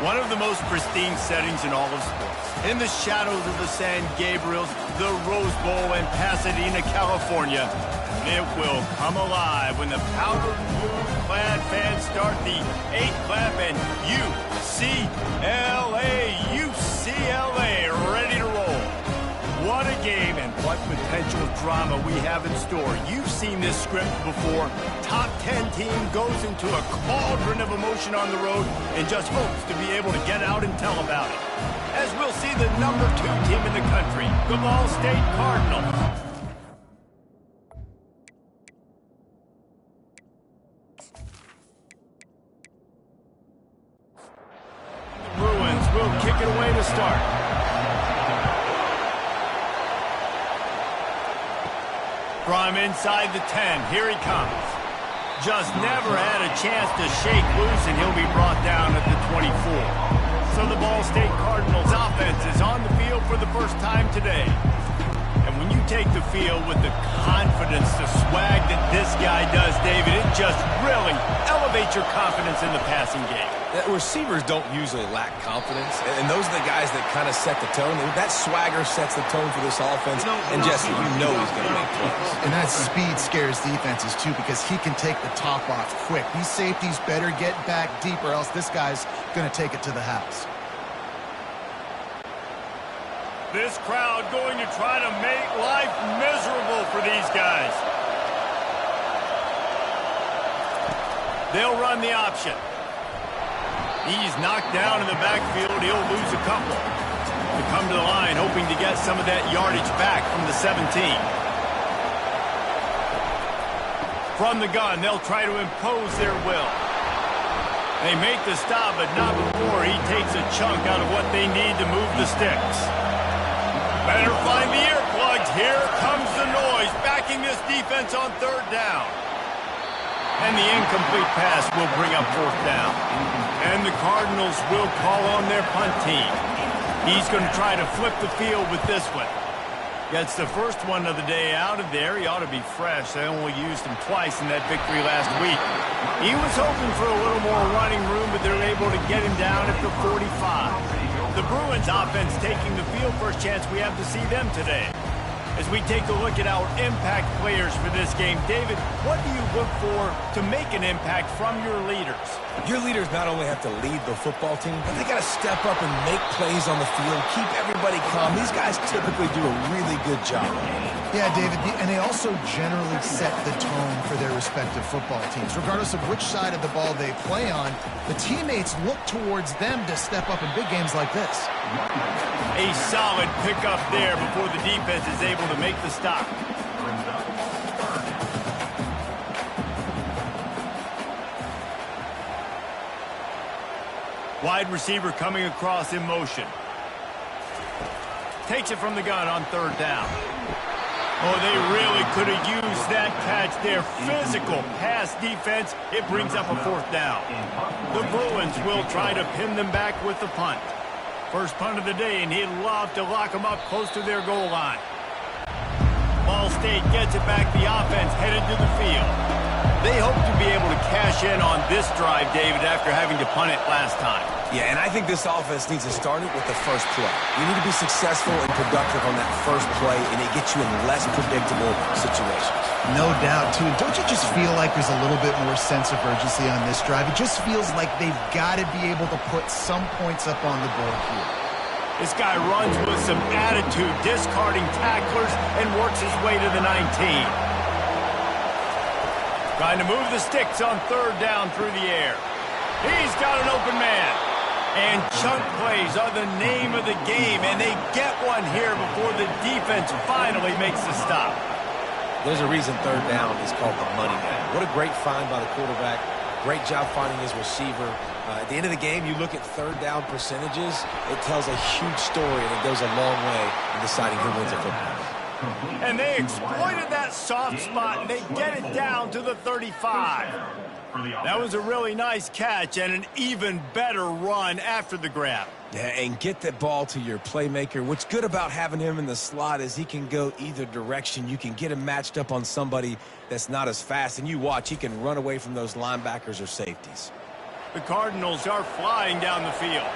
One of the most pristine settings in all of sports. In the shadows of the San Gabriels, the Rose Bowl in Pasadena, California. It will come alive when the powder blue-clad fans start the 8 clap and UCLA, ready to roll. What a game and what potential drama we have in store. You've seen this script before. Top 10 team goes into a cauldron of emotion on the road and just hopes to be able to get out and tell about it. As we'll see the number 2 team in the country, the Ball State Cardinals. The Bruins will kick it away to start. From inside the 10, here he comes. Just never had a chance to shake loose, and he'll be brought down at the 24. So the Ball State Cardinals offense is on the field for the first time today. And when you take the field with the confidence, the swag that this guy does, David, it just really elevates your confidence in the passing game. Receivers don't usually lack confidence, and those are the guys that kind of set the tone. That swagger sets the tone for this offense, and Jesse, you know he's going to make plays. And that speed scares defenses, too, because he can take the top off quick. These safeties better get back deep, or else this guy's going to take it to the house. This crowd going to try to make life miserable for these guys. They'll run the option. He's knocked down in the backfield. He'll lose a couple. To come to the line, hoping to get some of that yardage back from the 17. From the gun, they'll try to impose their will. They make the stop, but not before he takes a chunk out of what they need to move the sticks. Better find the earplugs. Here comes the noise, backing this defense on 3rd down. And the incomplete pass will bring up 4th down. And the Cardinals will call on their punt team. He's going to try to flip the field with this one. Gets the first one of the day out of there. He ought to be fresh. They only used him twice in that victory last week. He was hoping for a little more running room, but they're able to get him down at the 45. The Bruins offense taking the field. First chance we have to see them today. As we take a look at our impact players for this game, David, what do you look for to make an impact from your leaders? Your leaders not only have to lead the football team, but they got to step up and make plays on the field, keep everybody calm. These guys typically do a really good job. Yeah, David, and they also generally set the tone for their respective football teams. Regardless of which side of the ball they play on, the teammates look towards them to step up in big games like this. A solid pickup there before the defense is able to make the stop. Wide receiver coming across in motion. Takes it from the gun on 3rd down. Oh, they really could have used that catch there. Physical pass defense. It brings up a 4th down. The Bruins will try to pin them back with the punt. First punt of the day, and he'd love to lock them up close to their goal line. Ball State gets it back. The offense headed to the field. They hope to be able to cash in on this drive, David, after having to punt it last time. Yeah, and I think this offense needs to start it with the first play. You need to be successful and productive on that first play, and it gets you in less predictable situations. No doubt, too. Don't you just feel like there's a little bit more sense of urgency on this drive? It just feels like they've got to be able to put some points up on the board here. This guy runs with some attitude, discarding tacklers, and works his way to the 19. Trying to move the sticks on 3rd down through the air. He's got an open man. And chunk plays are the name of the game, and they get one here before the defense finally makes the stop. There's a reason 3rd down is called the money man. What a great find by the quarterback. Great job finding his receiver. At the end of the game, you look at 3rd down percentages. It tells a huge story, and it goes a long way in deciding who wins a football. And they exploited that soft spot, and they get it down to the 35. That was a really nice catch and an even better run after the grab. Yeah, and get that ball to your playmaker. What's good about having him in the slot is he can go either direction. You can get him matched up on somebody that's not as fast, and you watch, he can run away from those linebackers or safeties. The Cardinals are flying down the field.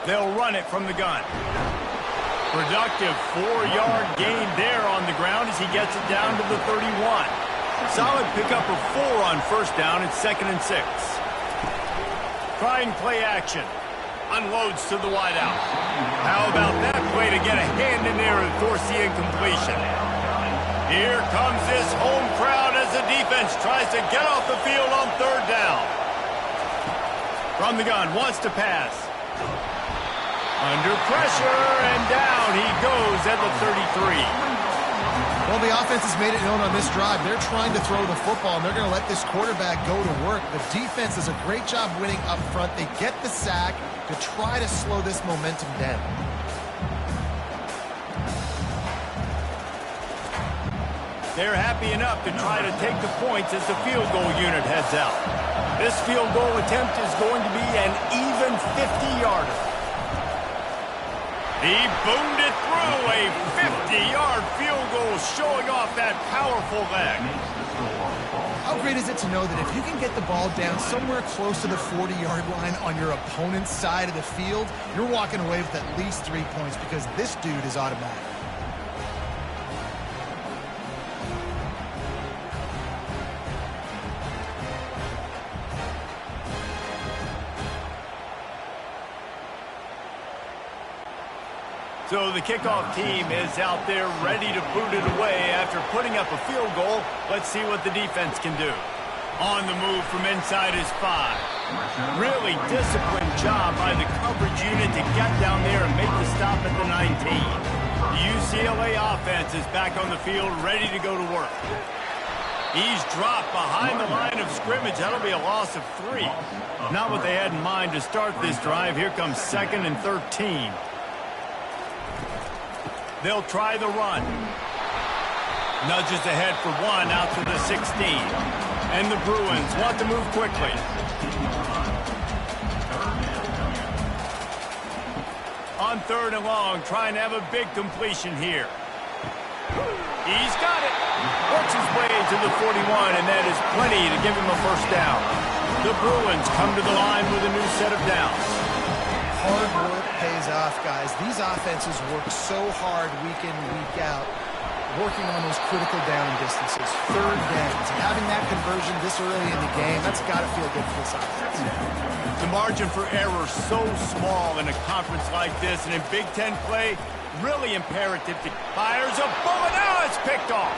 They'll run it from the gun. Productive 4-yard gain there on the ground as he gets it down to the 31. Solid pickup of 4 on first down. It's 2nd and 6. Trying play action. Unloads to the wideout. How about that play to get a hand in there and force the incompletion? Here comes this home crowd as the defense tries to get off the field on 3rd down. From the gun, wants to pass. Under pressure, and down he goes at the 33. Well, the offense has made it known on this drive. They're trying to throw the football, and they're going to let this quarterback go to work. The defense does a great job winning up front. They get the sack to try to slow this momentum down. They're happy enough to try to take the points as the field goal unit heads out. This field goal attempt is going to be an even 50-yarder. He boomed it through, a 50-yard field goal showing off that powerful leg. How great is it to know that if you can get the ball down somewhere close to the 40-yard line on your opponent's side of the field, you're walking away with at least 3 points because this dude is automatic. So the kickoff team is out there ready to boot it away after putting up a field goal. Let's see what the defense can do. On the move from inside his 5. Really disciplined job by the coverage unit to get down there and make the stop at the 19. The UCLA offense is back on the field ready to go to work. He's dropped behind the line of scrimmage. That'll be a loss of 3. Not what they had in mind to start this drive. Here comes 2nd and 13. They'll try the run. Nudges ahead for 1 out to the 16. And the Bruins want to move quickly. On 3rd and long, trying to have a big completion here. He's got it. Works his way to the 41, and that is plenty to give him a first down. The Bruins come to the line with a new set of downs. Hard work pays off, guys. These offenses work so hard week in, week out, working on those critical down distances, 3rd downs. And having that conversion this early in the game, that's got to feel good for this offense. The margin for error so small in a conference like this, and in Big Ten play, really imperative to fires a bullet. Now it's picked off.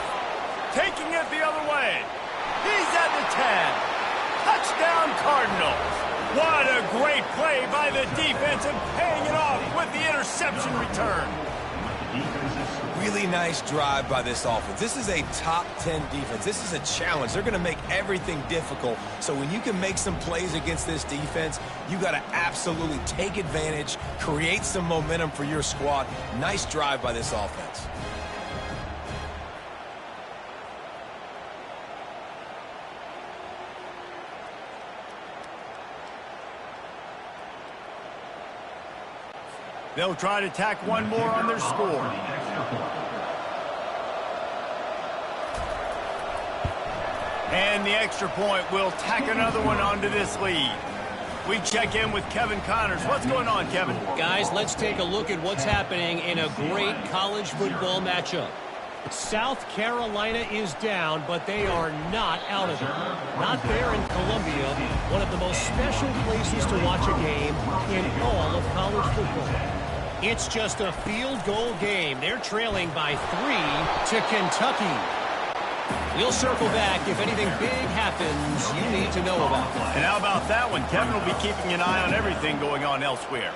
Taking it the other way. He's at the 10. Touchdown Cardinals. What a great play by the defense and paying it off with the interception return. Really nice drive by this offense. This is a top 10 defense. This is a challenge. They're going to make everything difficult. So when you can make some plays against this defense, you got to absolutely take advantage, create some momentum for your squad. Nice drive by this offense. They'll try to tack one more on their score. And the extra point will tack another one onto this lead. We check in with Kevin Connors. What's going on, Kevin? Guys, let's take a look at what's happening in a great college football matchup. South Carolina is down, but they are not out of it. Not there in Columbia, one of the most special places to watch a game in all of college football. It's just a field goal game. They're trailing by 3 to Kentucky. We'll circle back if anything big happens you need to know about. And how about that one? Kevin will be keeping an eye on everything going on elsewhere.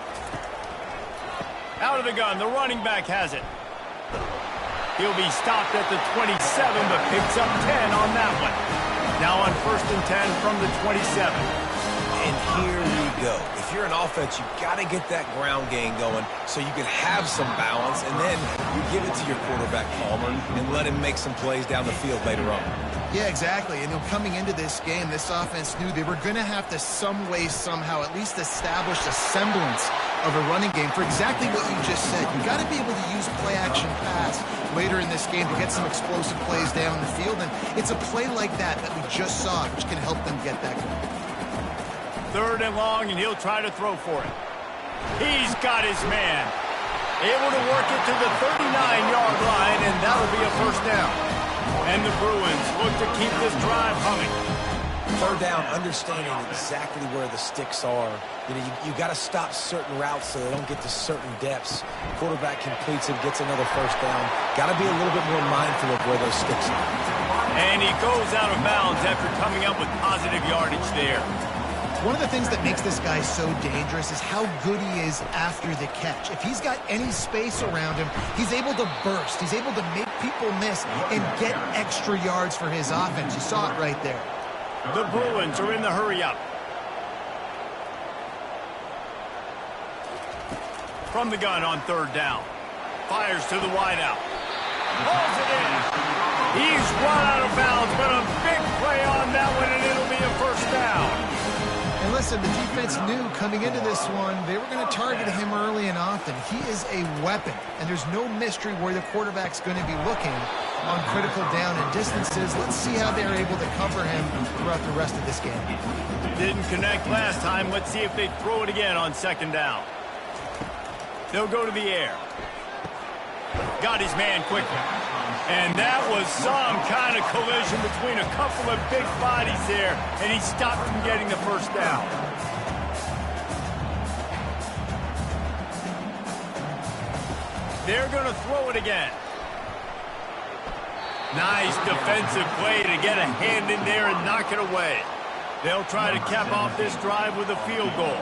Out of the gun, the running back has it. He'll be stopped at the 27, but picks up 10 on that one. Now on 1st and 10 from the 27. And here we go. If you're an offense, you've got to get that ground game going so you can have some balance, and then you give it to your quarterback, Palmer, and let him make some plays down the field later on. Yeah, exactly. And coming into this game, this offense knew they were going to have to some way, somehow, at least establish a semblance of a running game for exactly what you just said. You got to be able to use play-action pass later in this game to get some explosive plays down the field, and it's a play like that we just saw, which can help them get that going. 3rd and long, and he'll try to throw for it. He's got his man. Able to work it to the 39-yard line, and that'll be a first down. And the Bruins look to keep this drive humming. 3rd down, understanding exactly where the sticks are. You got to stop certain routes so they don't get to certain depths. Quarterback completes it, gets another first down. Got to be a little bit more mindful of where those sticks are. And he goes out of bounds after coming up with positive yardage there. One of the things that makes this guy so dangerous is how good he is after the catch. If he's got any space around him, he's able to burst. He's able to make people miss and get extra yards for his offense. You saw it right there. The Bruins are in the hurry-up. From the gun on 3rd down. Fires to the wideout. Pulls it in. He's run out of bounds, but a big play on that one, and it'll be a first down. And listen, the defense knew coming into this one, they were going to target him early and often. He is a weapon, and there's no mystery where the quarterback's going to be looking on critical down and distances. Let's see how they're able to cover him throughout the rest of this game. Didn't connect last time. Let's see if they throw it again on 2nd down. They'll go to the air. Got his man quickly. And that was some kind of collision between a couple of big bodies there, and he stopped from getting the first down. They're going to throw it again. Nice defensive play to get a hand in there and knock it away. They'll try to cap off this drive with a field goal.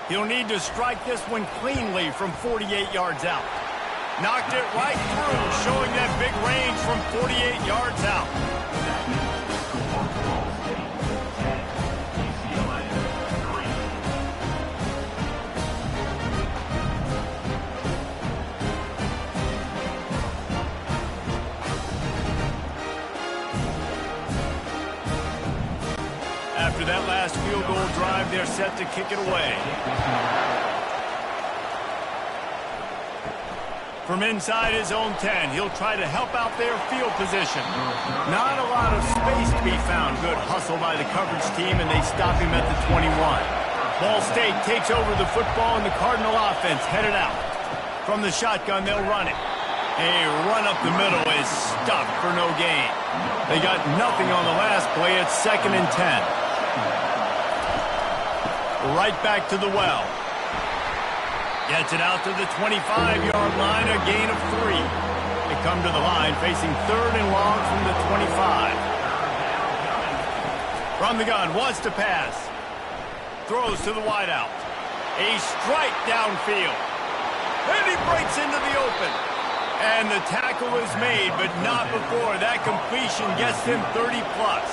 He'll need to strike this one cleanly from 48 yards out. Knocked it right through, showing that big range from 48 yards out. After that last field goal drive, they're set to kick it away. From inside his own 10, he'll try to help out their field position. Not a lot of space to be found. Good hustle by the coverage team, and they stop him at the 21. Ball State takes over the football, and the Cardinal offense headed out. From the shotgun, they'll run it. A run up the middle is stopped for no gain. They got nothing on the last play. It's 2nd and 10. Right back to the well. Gets it out to the 25-yard line, a gain of 3. They come to the line facing 3rd and long from the 25. From the gun, wants to pass. Throws to the wideout. A strike downfield. And he breaks into the open. And the tackle is made, but not before that completion gets him 30-plus.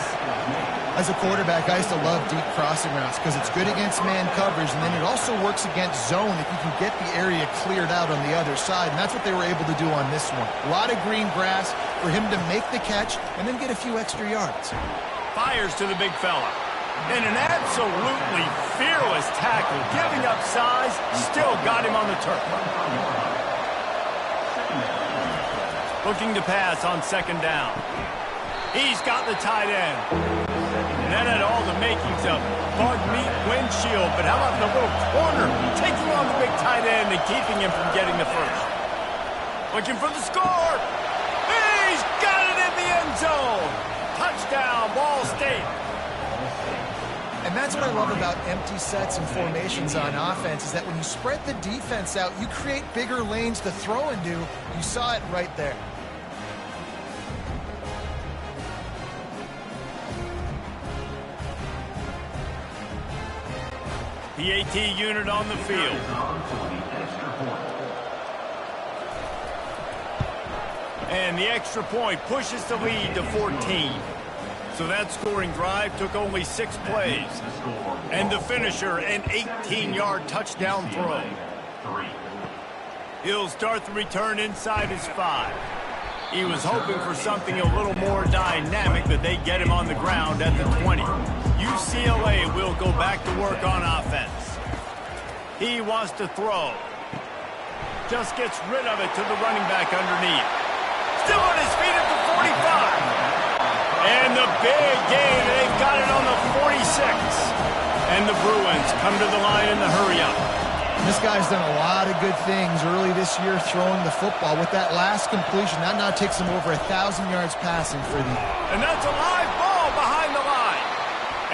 As a quarterback, I used to love deep crossing routes because it's good against man coverage, and then it also works against zone if you can get the area cleared out on the other side, and that's what they were able to do on this one. A lot of green grass for him to make the catch and then get a few extra yards. Fires to the big fella. And an absolutely fearless tackle, giving up size, still got him on the turf. Looking to pass on 2nd down. He's got the tight end. That had all the makings of bug meat windshield, but how about the little corner taking on the big tight end and keeping him from getting the first? Looking for the score. He's got it in the end zone. Touchdown, Ball State. And that's what I love about empty sets and formations on offense, is that when you spread the defense out, you create bigger lanes to throw into. You saw it right there. PAT unit on the field. And the extra point pushes the lead to 14. So that scoring drive took only 6 plays. And the finisher, an 18-yard touchdown throw. He'll start the return inside his 5. He was hoping for something a little more dynamic, but they get him on the ground at the 20. UCLA will go back to work on offense. He wants to throw. Just gets rid of it to the running back underneath. Still on his feet at the 45. And the big gain. They've got it on the 46. And the Bruins come to the line in the hurry-up. This guy's done a lot of good things early this year throwing the football. With that last completion, that now takes him over 1,000 yards passing for the... And that's a live ball behind the line.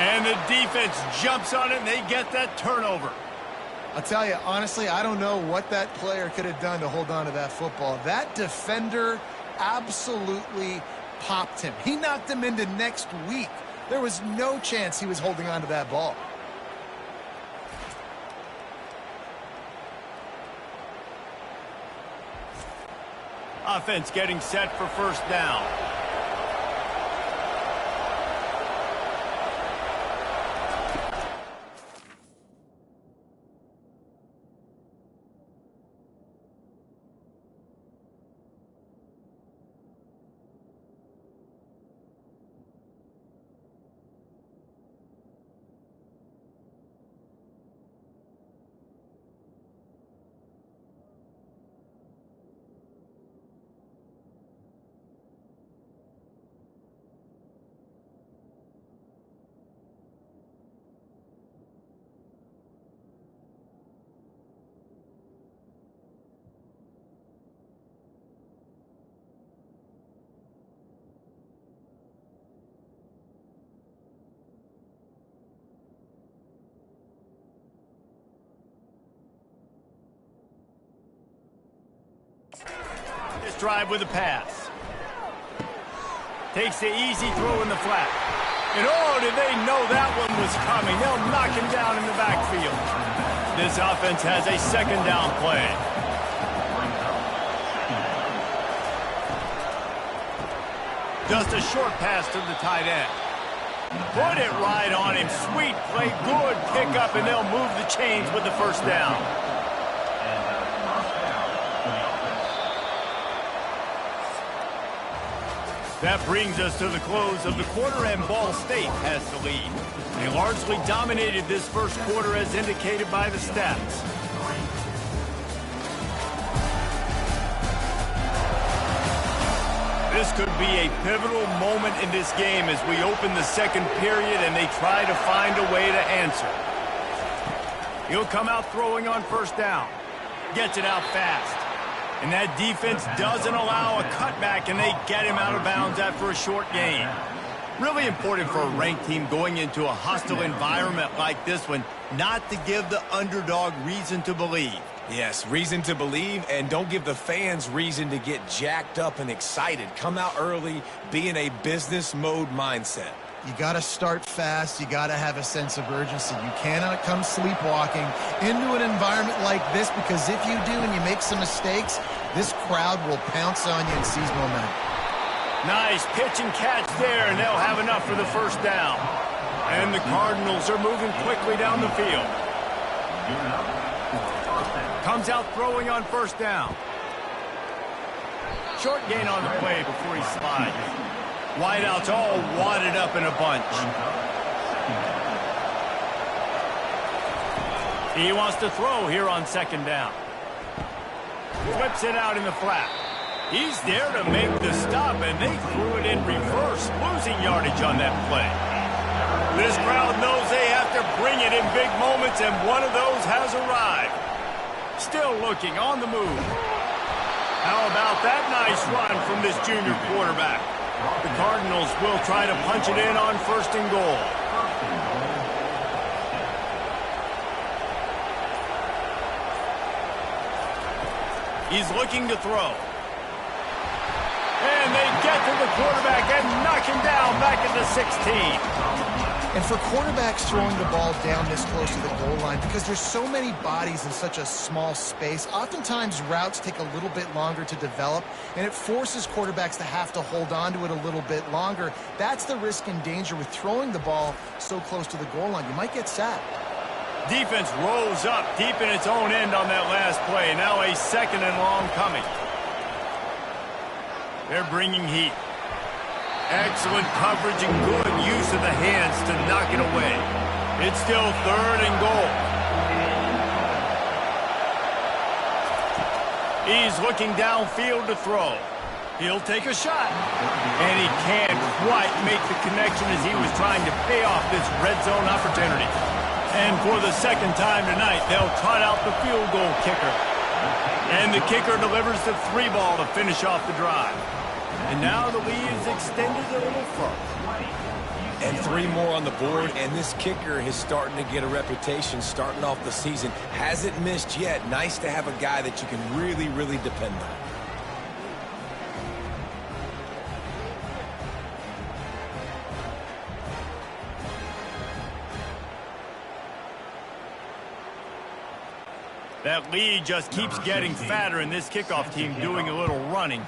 And the defense jumps on it, and they get that turnover. I'll tell you, honestly, I don't know what that player could have done to hold on to that football. That defender absolutely popped him. He knocked him into next week. There was no chance he was holding on to that ball. Offense getting set for first down. This drive with a pass. Takes the easy throw in the flat. And oh, did they know that one was coming. They'll knock him down in the backfield. This offense has a second down play. Just a short pass to the tight end. Put it right on him. Sweet play, good pickup, and they'll move the chains with the first down. That brings us to the close of the quarter, and Ball State has the lead. They largely dominated this first quarter as indicated by the stats. This could be a pivotal moment in this game as we open the second period and they try to find a way to answer. He'll come out throwing on first down. Gets it out fast. And that defense doesn't allow a cutback, and they get him out of bounds after a short gain. Really important for a ranked team going into a hostile environment like this one, not to give the underdog reason to believe. Yes, reason to believe, and don't give the fans reason to get jacked up and excited. Come out early, be in a business mode mindset. You got to start fast. You got to have a sense of urgency. You cannot come sleepwalking into an environment like this, because if you do and you make some mistakes, this crowd will pounce on you and seize momentum. Nice pitch and catch there, and they'll have enough for the first down. And the Cardinals are moving quickly down the field. Comes out throwing on first down. Short gain on the play before he slides. Wideouts all wadded up in a bunch. He wants to throw here on second down. Flips it out in the flat. He's there to make the stop, and they threw it in reverse, losing yardage on that play. This crowd knows they have to bring it in big moments, and one of those has arrived. Still looking on the move. How about that nice run from this junior quarterback? The Cardinals will try to punch it in on first and goal. He's looking to throw. And they get to the quarterback and knock him down back at the 16. And for quarterbacks throwing the ball down this close to the goal line, because there's so many bodies in such a small space, oftentimes routes take a little bit longer to develop, and it forces quarterbacks to have to hold on to it a little bit longer. That's the risk and danger with throwing the ball so close to the goal line. You might get sacked. Defense rose up deep in its own end on that last play. Now a second and long coming. They're bringing heat. Excellent coverage and good use of the hands to knock it away. It's still third and goal. He's looking downfield to throw. He'll take a shot. And he can't quite make the connection as he was trying to pay off this red zone opportunity. And for the second time tonight, they'll trot out the field goal kicker. And the kicker delivers the 3-ball to finish off the drive. And now the lead is extended a little further. And 3 more on the board, and this kicker is starting to get a reputation starting off the season. Hasn't missed yet. Nice to have a guy that you can really, really depend on. That lead just keeps getting fatter, and this kickoff team doing a little running.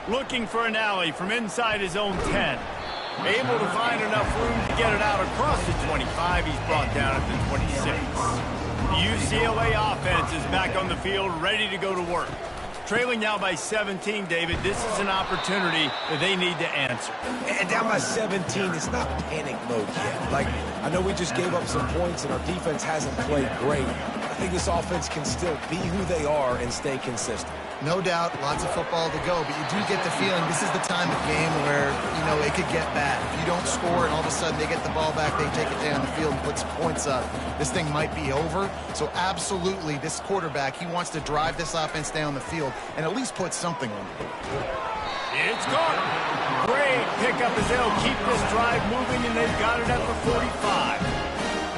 Looking for an alley from inside his own 10. Able to find enough room to get it out across the 25. He's brought down at the 26. The UCLA offense is back on the field, ready to go to work. Trailing now by 17, David. This is an opportunity that they need to answer. And down by 17, it's not panic mode yet. Like, I know we just gave up some points and our defense hasn't played great. I think this offense can still be who they are and stay consistent. No doubt, lots of football to go, but you do get the feeling this is the time of game where, you know, it could get bad. If you don't score and all of a sudden they get the ball back, they take it down the field and put some points up, this thing might be over. So absolutely, this quarterback, he wants to drive this offense down the field and at least put something on the board. It's caught. Great pickup as they'll keep this drive moving, and they've got it at the 45.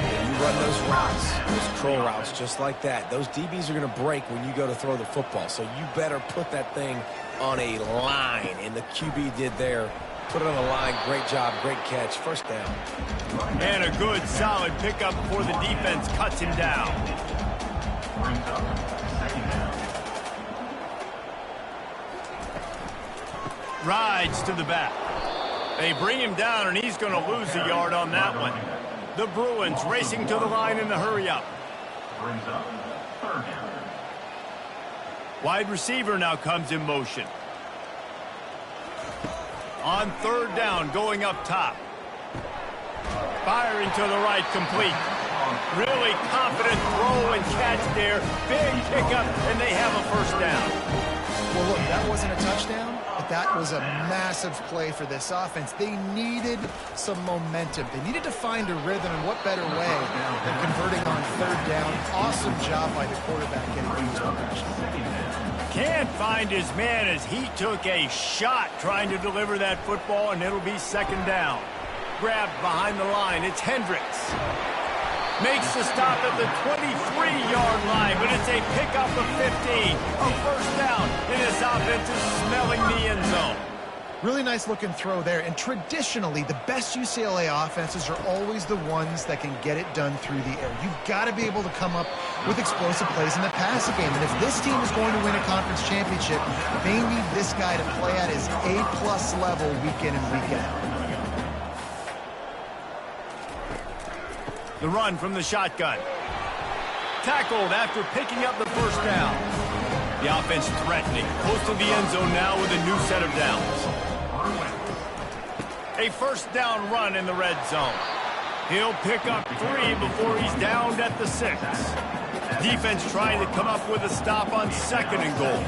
You run those routes, those curl routes just like that. Those DBs are going to break when you go to throw the football. So you better put that thing on a line. And the QB did there. Put it on a line. Great job. Great catch. First down. And a good, solid pickup before the defense cuts him down. Rides to the back. They bring him down, and he's going to lose a yard on that one. The Bruins racing to the line in the hurry-up. Wide receiver now comes in motion. On 3rd down, going up top. Firing to the right, complete. Really confident throw and catch there. Big pickup, and they have a first down. Well, look, that wasn't a touchdown, but that was a massive play for this offense. They needed some momentum. They needed to find a rhythm, and what better way than converting on 3rd down. Awesome job by the quarterback getting into possession. Can't find his man as he took a shot trying to deliver that football, and it'll be 2nd down. Grabbed behind the line. It's Hendricks. Makes the stop at the 23-yard line, but it's a pickup of 15. A first down, and this offense is smelling the end zone. Really nice looking throw there, and traditionally, the best UCLA offenses are always the ones that can get it done through the air. You've got to be able to come up with explosive plays in the passing game, and if this team is going to win a conference championship, they need this guy to play at his A-plus level week in and week out. The run from the shotgun. Tackled after picking up the first down. The offense threatening. Close to the end zone now with a new set of downs. A first down run in the red zone. He'll pick up 3 before he's downed at the 6. Defense trying to come up with a stop on 2nd and goal.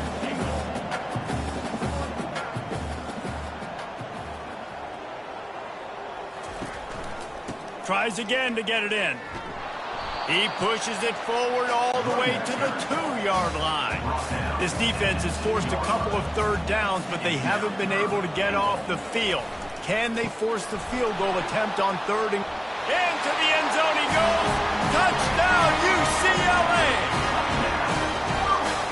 Tries again to get it in. He pushes it forward all the way to the 2-yard line. This defense has forced a couple of 3rd downs, but they haven't been able to get off the field. Can they force the field goal attempt on 3rd and... Into the end zone he goes. Touchdown, UCLA!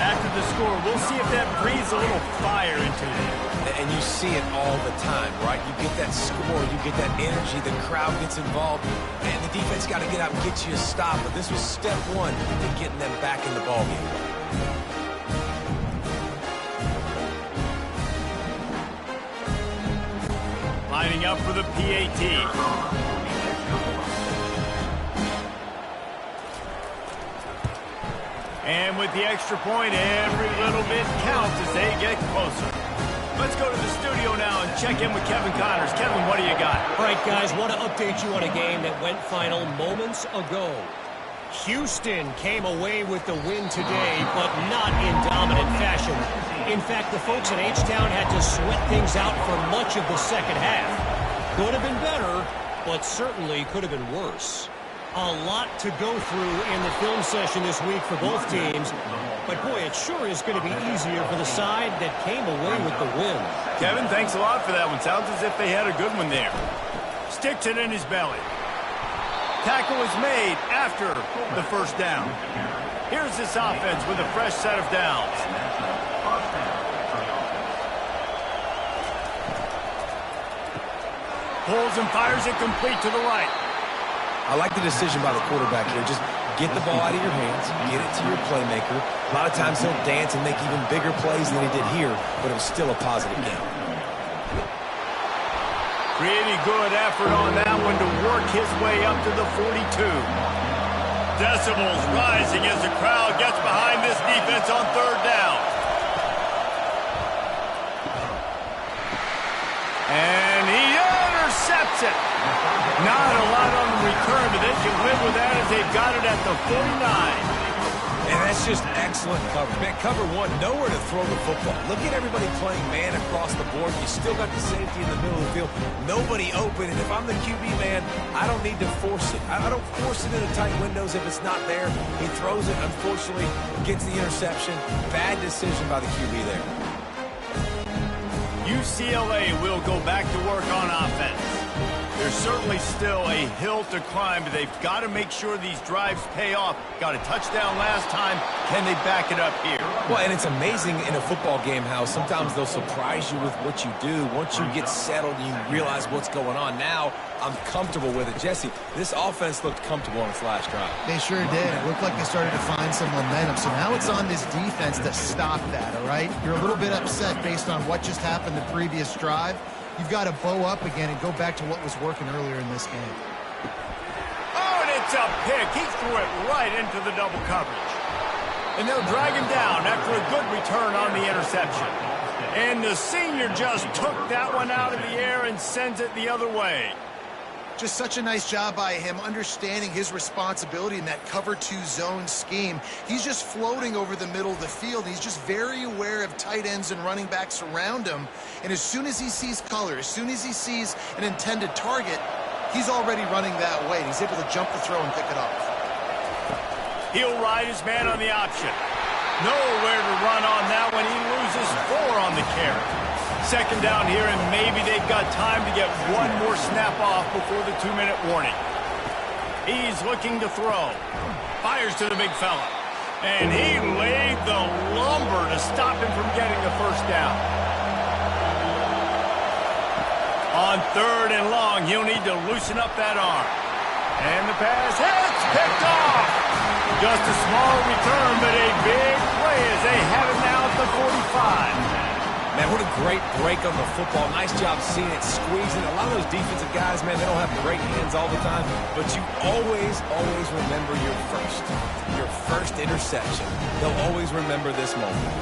After the score, we'll see if that breathes a little fire into them. And you see it all the time, right? You get that score, you get that energy, the crowd gets involved, and the defense got to get out and get you a stop. But this was step 1 to getting them back in the ballgame. Lining up for the PAT. And with the extra point, every little bit counts as they get closer. Let's go to the studio now and check in with Kevin Connors. Kevin, what do you got? All right, guys, want to update you on a game that went final moments ago. Houston came away with the win today, but not in dominant fashion. In fact, the folks in H-Town had to sweat things out for much of the second half. Could have been better, but certainly could have been worse. A lot to go through in the film session this week for both teams. But, boy, it sure is going to be easier for the side that came away with the win. Kevin, thanks a lot for that one. Sounds as if they had a good one there. Sticks it in his belly. Tackle was made after the first down. Here's this offense with a fresh set of downs. Pulls and fires it complete to the right. I like the decision by the quarterback here. Just get the ball out of your hands, get it to your playmaker. A lot of times he'll dance and make even bigger plays than he did here, but it was still a positive game. Pretty good effort on that one to work his way up to the 42. Decibels rising as the crowd gets behind this defense on third down. And he intercepts it. Not a lot on the return, but they can live with that as they've got it at the 49. And that's just excellent cover. Man, cover one, nowhere to throw the football. Look at everybody playing man across the board. You still got the safety in the middle of the field. Nobody open. And if I'm the QB, man, I don't need to force it. I don't force it into tight windows if it's not there. He throws it, unfortunately, gets the interception. Bad decision by the QB there. UCLA will go back to work on offense. There's certainly still a hill to climb, but they've got to make sure these drives pay off. Got a touchdown last time. Can they back it up here? Well, and it's amazing in a football game how sometimes they'll surprise you with what you do. Once you get settled, you realize what's going on. Now, I'm comfortable with it. Jesse, this offense looked comfortable on its last drive. They sure did. It looked like they started to find some momentum. So now it's on this defense to stop that, all right? You're a little bit upset based on what just happened the previous drive. You've got to bow up again and go back to what was working earlier in this game. Oh, and it's a pick. He threw it right into the double coverage. And they'll drag him down after a good return on the interception. And the senior just took that one out of the air and sends it the other way. Just such a nice job by him understanding his responsibility in that cover two zone scheme. He's just floating over the middle of the field. He's just very aware of tight ends and running backs around him. And as soon as he sees color, as soon as he sees an intended target, he's already running that way. And he's able to jump the throw and pick it off. He'll ride his man on the option. Nowhere to run on that one. He loses 4 on the carry. Second down here, and maybe they've got time to get one more snap off before the 2-minute warning. He's looking to throw. Fires to the big fella. And he laid the lumber to stop him from getting the first down. On third and long, he'll need to loosen up that arm. And the pass hits, picked off. Just a small return, but a big play as they have it now at the 45. Man, what a great break on the football. Nice job seeing it, squeezing. A lot of those defensive guys, man, they don't have great hands all the time, but you always remember your first interception. They'll always remember this moment.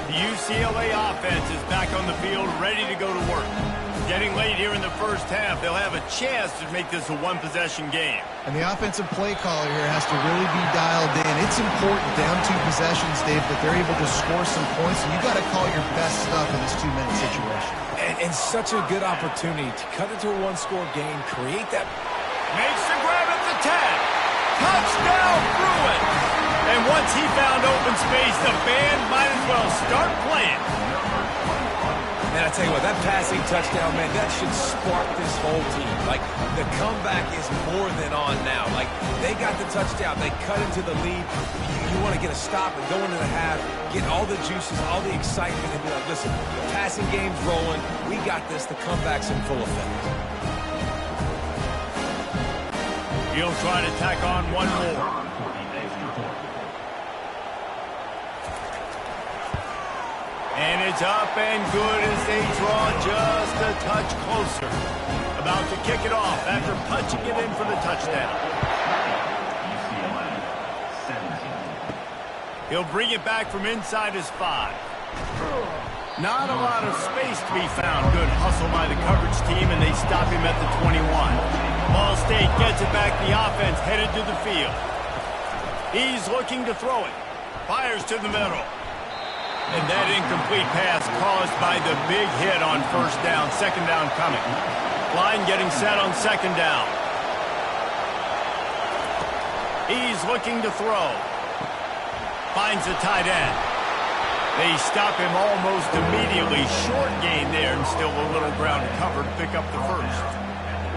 The UCLA offense is back on the field, ready to go to work. Getting late here in the first half, they'll have a chance to make this a one-possession game. And the offensive play caller here has to really be dialed in. It's important down 2 possessions, Dave, that they're able to score some points, and you got to call your best stuff in this 2-minute situation. And such a good opportunity to cut it to a one-score game, create that. Makes the grab at the 10. Touchdown, Bruin. And once he found open space, the band might as well start playing. And I tell you what, that passing touchdown, man, that should spark this whole team. Like, the comeback is more than on now. Like, they got the touchdown. They cut into the lead. You want to get a stop and go into the half, get all the juices, all the excitement, and be like, listen, the passing game's rolling. We got this. The comeback's in full effect. He'll try to tack on one more. And it's up and good as they draw just a touch closer. About to kick it off after punching it in for the touchdown. He'll bring it back from inside his 5. Not a lot of space to be found. Good hustle by the coverage team, and they stop him at the 21. Ball State gets it back the the offense headed to the field. He's looking to throw it. Fires to the middle. And that incomplete pass caused by the big hit on first down. Second down coming. Line getting set on second down. He's looking to throw. Finds the tight end. They stop him almost immediately. Short gain there and still a little ground to cover to pick up the first.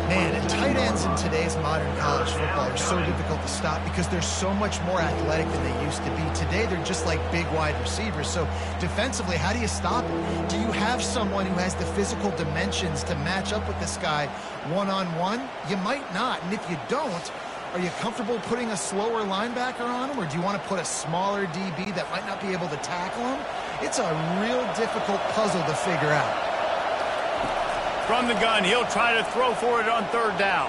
Man, and tight ends in today's modern college football are so difficult to stop because they're so much more athletic than they used to be. Today, they're just like big wide receivers. So defensively, how do you stop them? Do you have someone who has the physical dimensions to match up with this guy one-on-one? You might not. And if you don't, are you comfortable putting a slower linebacker on him, or do you want to put a smaller DB that might not be able to tackle him? It's a real difficult puzzle to figure out. From the gun, he'll try to throw for it on third down.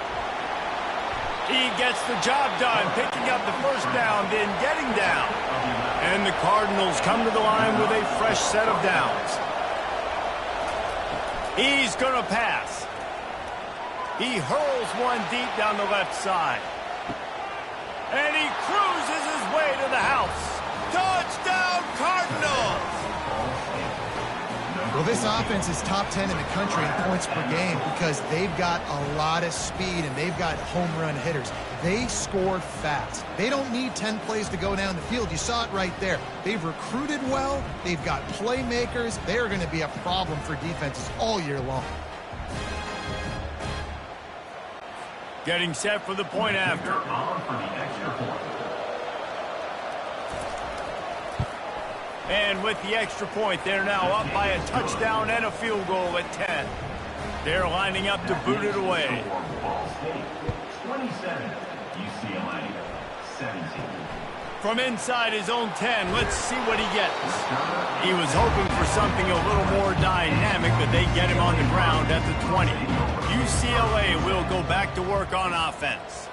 He gets the job done, picking up the first down, then getting down. And the Cardinals come to the line with a fresh set of downs. He's going to pass. He hurls one deep down the left side. And he cruises his way to the house. Touchdown, Cardinals! Well, this offense is top 10 in the country in points per game because they've got a lot of speed and they've got home run hitters. They score fast. They don't need 10 plays to go down the field. You saw it right there. They've recruited well. They've got playmakers. They are going to be a problem for defenses all year long. Getting set for the point after. And with the extra point, they're now up by a touchdown and a field goal at 10. They're lining up to boot it away. 27, UCLA, 17. From inside his own 10, let's see what he gets. He was hoping for something a little more dynamic, but they get him on the ground at the 20. UCLA will go back to work on offense.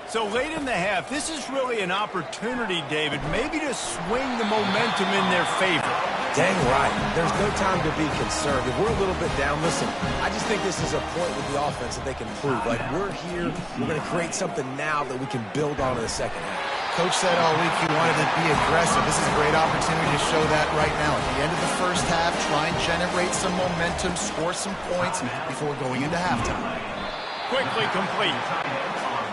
So late in the half, this is really an opportunity, David, maybe to swing the momentum in their favor. Dang right. There's no time to be concerned. If we're a little bit down, listen, I just think this is a point with the offense that they can prove. Like, we're here, we're going to create something now that we can build on in the second half. Coach said all week he wanted to be aggressive. This is a great opportunity to show that right now. At the end of the first half, try and generate some momentum, score some points before going into halftime. Quickly complete.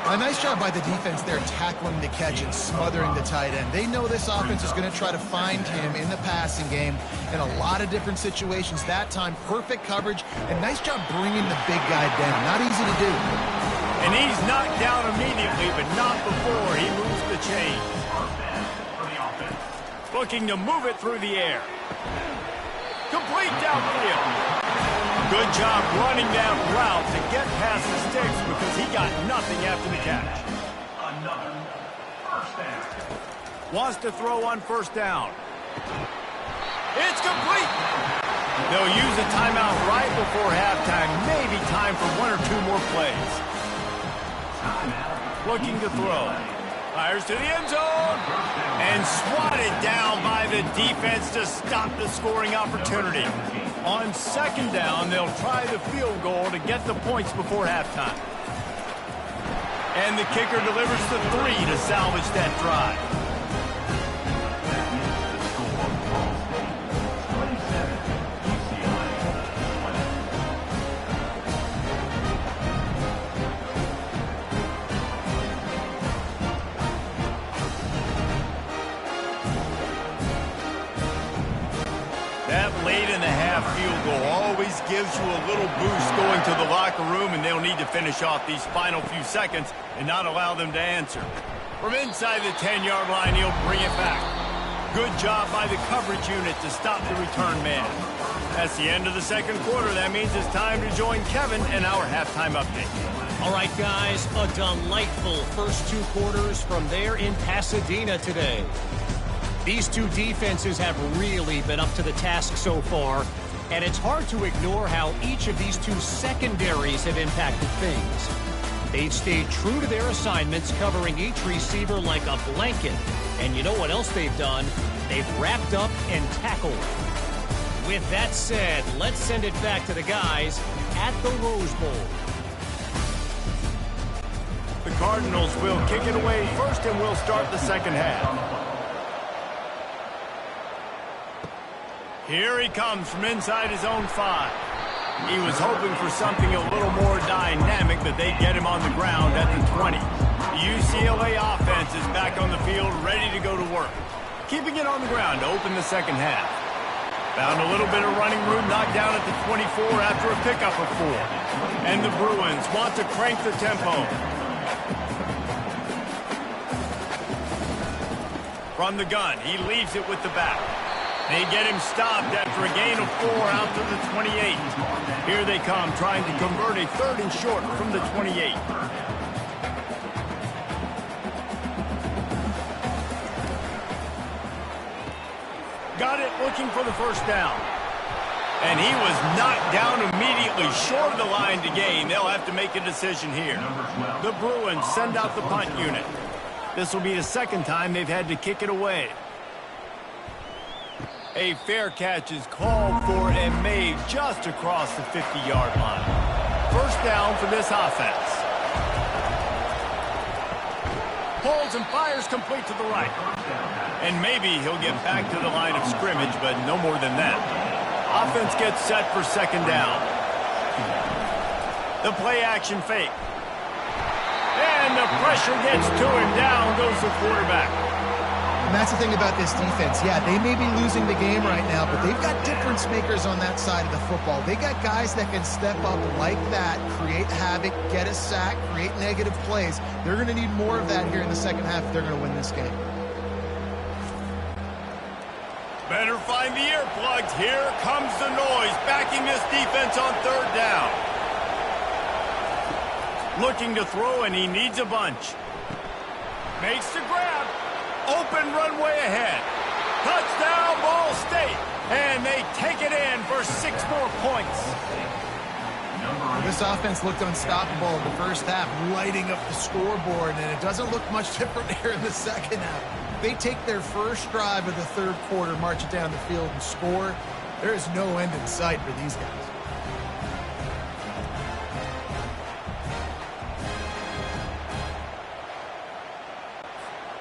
A nice job by the defense there, tackling the catch and smothering the tight end. They know this offense is going to try to find him in the passing game in a lot of different situations. That time, perfect coverage, and nice job bringing the big guy down. Not easy to do. And he's knocked down immediately, but not before he moves the chains. Looking to move it through the air. Complete downfield. Good job running that route to get past the sticks because he got nothing after the catch. Another first down. Wants to throw on first down. It's complete. They'll use a timeout right before halftime. Maybe time for one or two more plays. Looking to throw. Fires to the end zone. And swatted down by the defense to stop the scoring opportunity. On second down, they'll try the field goal to get the points before halftime. And the kicker delivers the 3 to salvage that drive. That late in the half field goal always gives you a little boost going to the locker room, and they'll need to finish off these final few seconds and not allow them to answer. From inside the 10-yard line, he'll bring it back. Good job by the coverage unit to stop the return man. That's the end of the second quarter. That means it's time to join Kevin and our halftime update. All right, guys, a delightful first 2 quarters from there in Pasadena today. These two defenses have really been up to the task so far, and it's hard to ignore how each of these two secondaries have impacted things. They've stayed true to their assignments, covering each receiver like a blanket. And you know what else they've done? They've wrapped up and tackled. With that said, let's send it back to the guys at the Rose Bowl. The Cardinals will kick it away first, and we'll start the second half. Here he comes from inside his own 5. He was hoping for something a little more dynamic, but they'd get him on the ground at the 20. The UCLA offense is back on the field, ready to go to work. Keeping it on the ground to open the second half. Found a little bit of running room, knocked down at the 24 after a pickup of 4. And the Bruins want to crank the tempo. From the gun, he leaves it with the back. They get him stopped after a gain of 4 out to the 28. Here they come, trying to convert a 3rd and short from the 28. Got it, looking for the first down. And he was knocked down immediately, short of the line to gain. They'll have to make a decision here. The Bruins send out the punt unit. This will be the second time they've had to kick it away. A fair catch is called for and made just across the 50-yard line. First down for this offense. Pulls and fires complete to the right. And maybe he'll get back to the line of scrimmage, but no more than that. Offense gets set for second down. The play action fake. And the pressure gets to him. Down goes the quarterback. And that's the thing about this defense. Yeah, they may be losing the game right now, but they've got difference makers on that side of the football. They got guys that can step up like that, create havoc, get a sack, create negative plays. They're going to need more of that here in the second half if they're going to win this game. Better find the earplugs. Here comes the noise, backing this defense on third down. Looking to throw, and he needs a bunch. Makes the grab. Open runway ahead. Touchdown, Ball State. And they take it in for 6 more points. This offense looked unstoppable in the first half, lighting up the scoreboard, and it doesn't look much different here in the second half. They take their first drive of the third quarter, march it down the field, and score. There is no end in sight for these guys.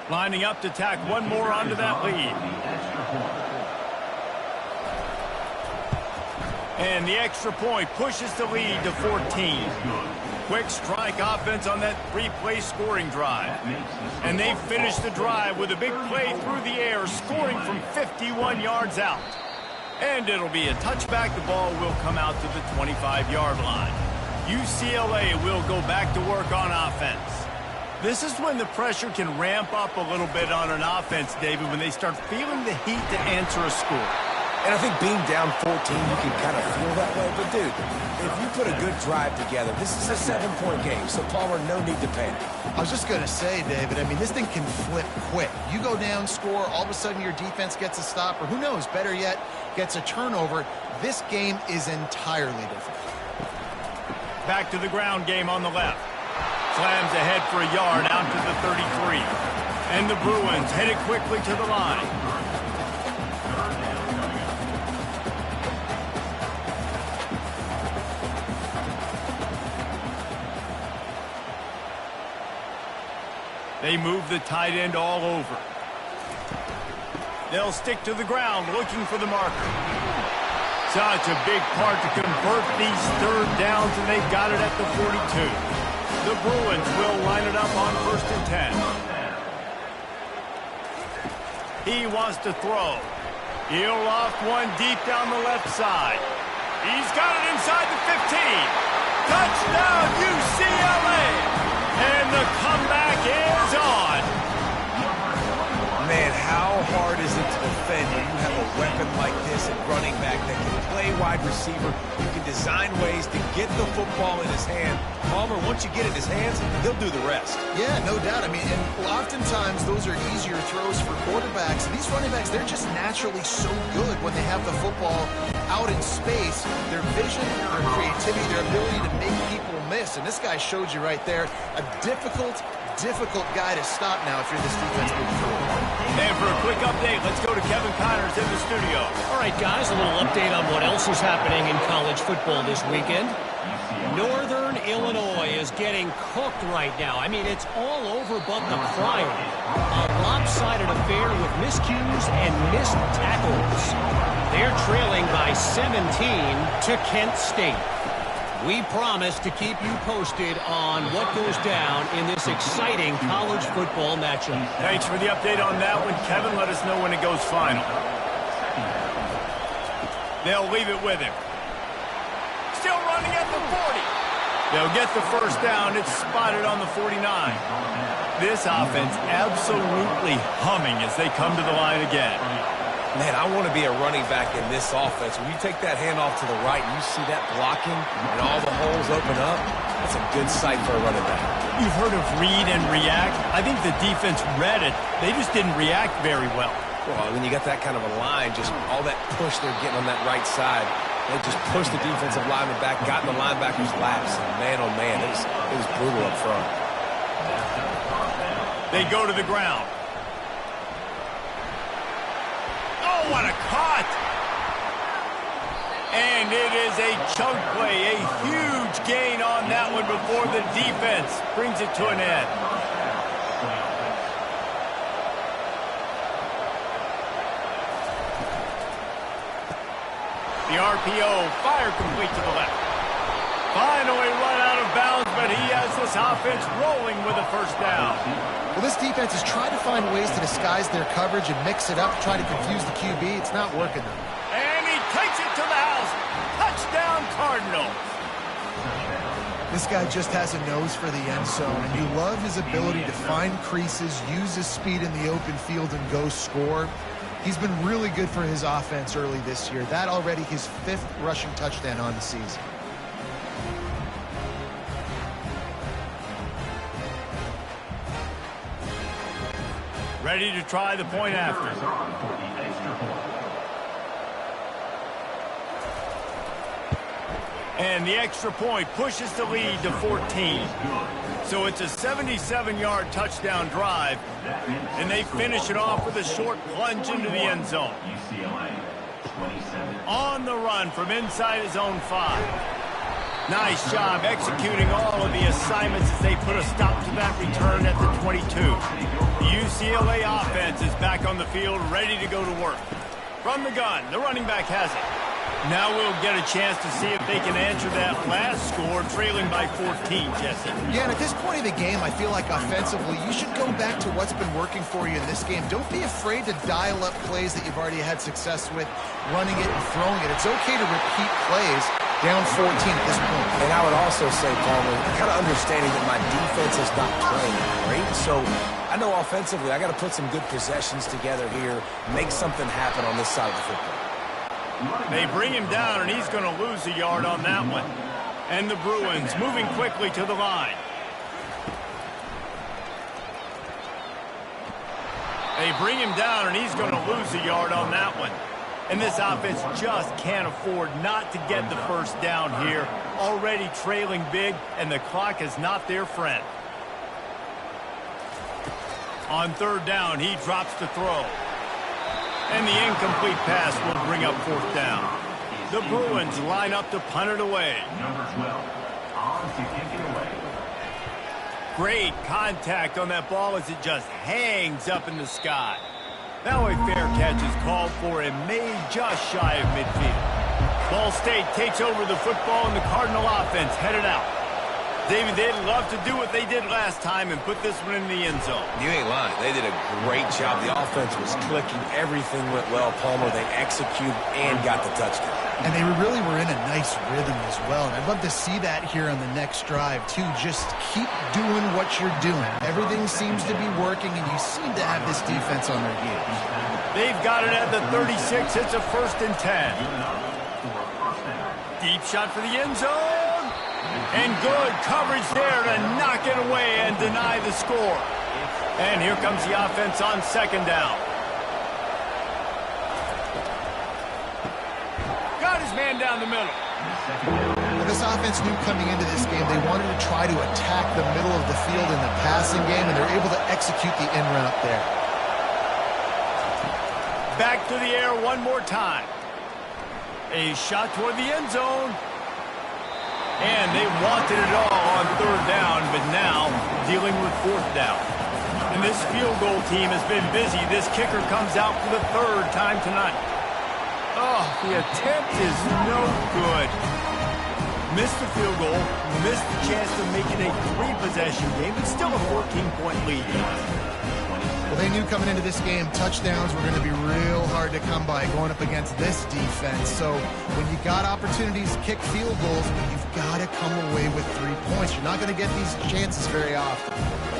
Lining up to tack one more onto that lead. And the extra point pushes the lead to 14. Quick strike offense on that 3-play scoring drive. And they finish the drive with a big play through the air, scoring from 51 yards out. And it'll be a touchback. The ball will come out to the 25-yard line. UCLA will go back to work on offense. This is when the pressure can ramp up a little bit on an offense, David, when they start feeling the heat to answer a score. And I think being down 14, you can kind of feel that way. But, dude, if you put a good drive together, this is a 7-point game, so, Palmer, no need to panic. I was just going to say, David, I mean, this thing can flip quick. You go down, score, all of a sudden your defense gets a stop, or who knows, better yet, gets a turnover. This game is entirely different. Back to the ground game on the left. Slams ahead for a yard out to the 33. And the Bruins headed quickly to the line. They move the tight end all over. They'll stick to the ground looking for the marker. Such a big part to convert these third downs, and they've got it at the 42. The Bruins will line it up on 1st and 10. He wants to throw. He'll loft one deep down the left side. He's got it inside the 15. Touchdown, UCLA! And the comeback is on. Man, how hard is it to defend when you have a weapon like this at running back that can play wide receiver? You can design ways to get the football in his hand. Palmer, once you get it in his hands, he'll do the rest. Yeah, no doubt. I mean, and oftentimes those are easier throws for quarterbacks. These running backs, they're just naturally so good when they have the football out in space. Their vision, their creativity, their ability to make people miss. And this guy showed you right there, a difficult guy to stop now if you're this defense moving forward. And for a quick update, let's go to Kevin Connors in the studio. All right, guys, a little update on what else is happening in college football this weekend. Northern Illinois is getting cooked right now. I mean, it's all over but the crying. A lopsided affair with miscues and missed tackles. They're trailing by 17 to Kent State. We promise to keep you posted on what goes down in this exciting college football matchup. Thanks for the update on that one, Kevin. Let us know when it goes final. They'll leave it with him. Still running at the 40. They'll get the first down. It's spotted on the 49. This offense absolutely humming as they come to the line again. Man, I want to be a running back in this offense. When you take that handoff to the right and you see that blocking and all the holes open up, that's a good sight for a running back. You've heard of read and react. I think the defense read it. They just didn't react very well. Well, when you got that kind of a line, just all that push they're getting on that right side, they just pushed the defensive lineman back, got in the linebacker's laps, and man, oh man, it was brutal up front. They go to the ground. Oh, what a cut! And it is a chunk play, a huge gain on that one before the defense brings it to an end. The RPO, fire complete to the left. Finally run out of bounds, but he has this offense rolling with a first down. Well, this defense is trying to find ways to disguise their coverage and mix it up, try to confuse the QB. It's not working, though. And he takes it to the house. Touchdown, Cardinals. This guy just has a nose for the end zone, and you love his ability to find creases, use his speed in the open field, and go score. He's been really good for his offense early this year. That already his 5th rushing touchdown on the season. Ready to try the point after. And the extra point pushes the lead to 14. So it's a 77-yard touchdown drive, and they finish it off with a short plunge into the end zone. On the run from inside his own 5. Nice job executing all of the assignments as they put a stop to that return at the 22. The UCLA offense is back on the field, ready to go to work. From the gun, the running back has it. Now we'll get a chance to see if they can answer that last score, trailing by 14, Jesse. Yeah, and at this point in the game, I feel like offensively, you should go back to what's been working for you in this game. Don't be afraid to dial up plays that you've already had success with, running it and throwing it. It's okay to repeat plays down 14 at this point. And I would also say, Palmer, kind of understanding that my defense is not playing great, so I know offensively I got to put some good possessions together here, make something happen on this side of the football. They bring him down, and he's going to lose a yard on that one. And the Bruins moving quickly to the line. They bring him down, and he's going to lose a yard on that one. And this offense just can't afford not to get the first down here. Already trailing big, and the clock is not their friend. On 3rd down, he drops to throw. And the incomplete pass will bring up 4th down. The Bruins line up to punt it away. Number 12, on to kick it away. Great contact on that ball as it just hangs up in the sky. Now a fair catch is called for and made just shy of midfield. Ball State takes over the football and the Cardinal offense headed out. David, they'd love to do what they did last time and put this one in the end zone. You ain't lying. They did a great job. The offense was clicking. Everything went well. Palmer, they executed and got the touchdown. And they really were in a nice rhythm as well. And I'd love to see that here on the next drive, too. Just keep doing what you're doing. Everything seems to be working, and you seem to have this defense on their heels. They've got it at the 36. It's a 1st and 10. Deep shot for the end zone. And good coverage there to knock it away and deny the score. And here comes the offense on 2nd down. Got his man down the middle. Well, this offense knew coming into this game they wanted to try to attack the middle of the field in the passing game, and they're able to execute the in route there. Back to the air one more time. A shot toward the end zone. And they wanted it all on third down, but now dealing with fourth down. And this field goal team has been busy. This kicker comes out for the third time tonight. Oh, the attempt is no good. Missed the field goal, missed the chance to make it a three-possession game, but still a 14-point lead. Well, they knew coming into this game, touchdowns were going to be real hard to come by going up against this defense. So when you got opportunities to kick field goals, you've got to come away with 3 points. You're not going to get these chances very often.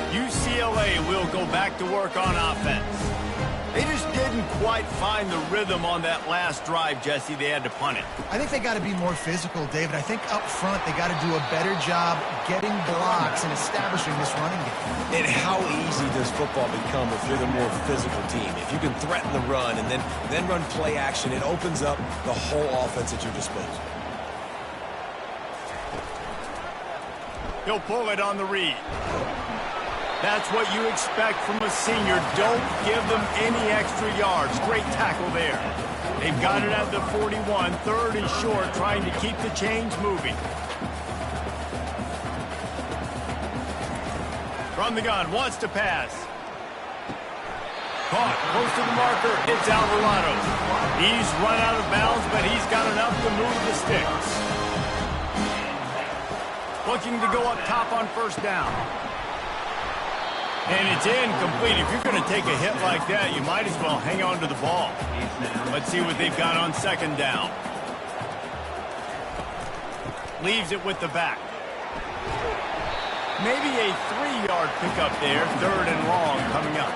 UCLA will go back to work on offense. They just didn't quite find the rhythm on that last drive, Jesse. They had to punt it. I think they got to be more physical, David. I think up front they got to do a better job getting blocks and establishing this running game. And how easy does football become if you're the more physical team? If you can threaten the run and then run play action, it opens up the whole offense at your disposal. He'll pull it on the read. That's what you expect from a senior. Don't give them any extra yards. Great tackle there. They've got it at the 41. Third and short, trying to keep the chains moving. From the gun, wants to pass. Caught, close to the marker. It's Alvarado. He's run out of bounds, but he's got enough to move the sticks. Looking to go up top on first down. And it's incomplete. If you're going to take a hit like that, you might as well hang on to the ball. Let's see what they've got on second down. Leaves it with the back. Maybe a 3-yard pickup there. Third and long coming up.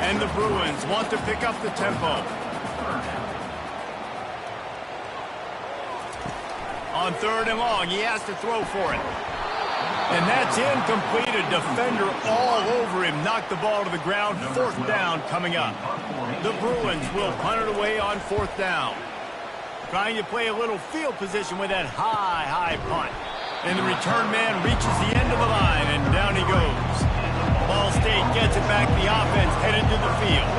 And the Bruins want to pick up the tempo. On third and long, he has to throw for it. And that's incomplete. A defender all over him. Knocked the ball to the ground. Fourth down coming up. The Bruins will punt it away on fourth down. Trying to play a little field position with that high punt. And the return man reaches the end of the line, and down he goes. Ball State gets it back. The offense headed to the field.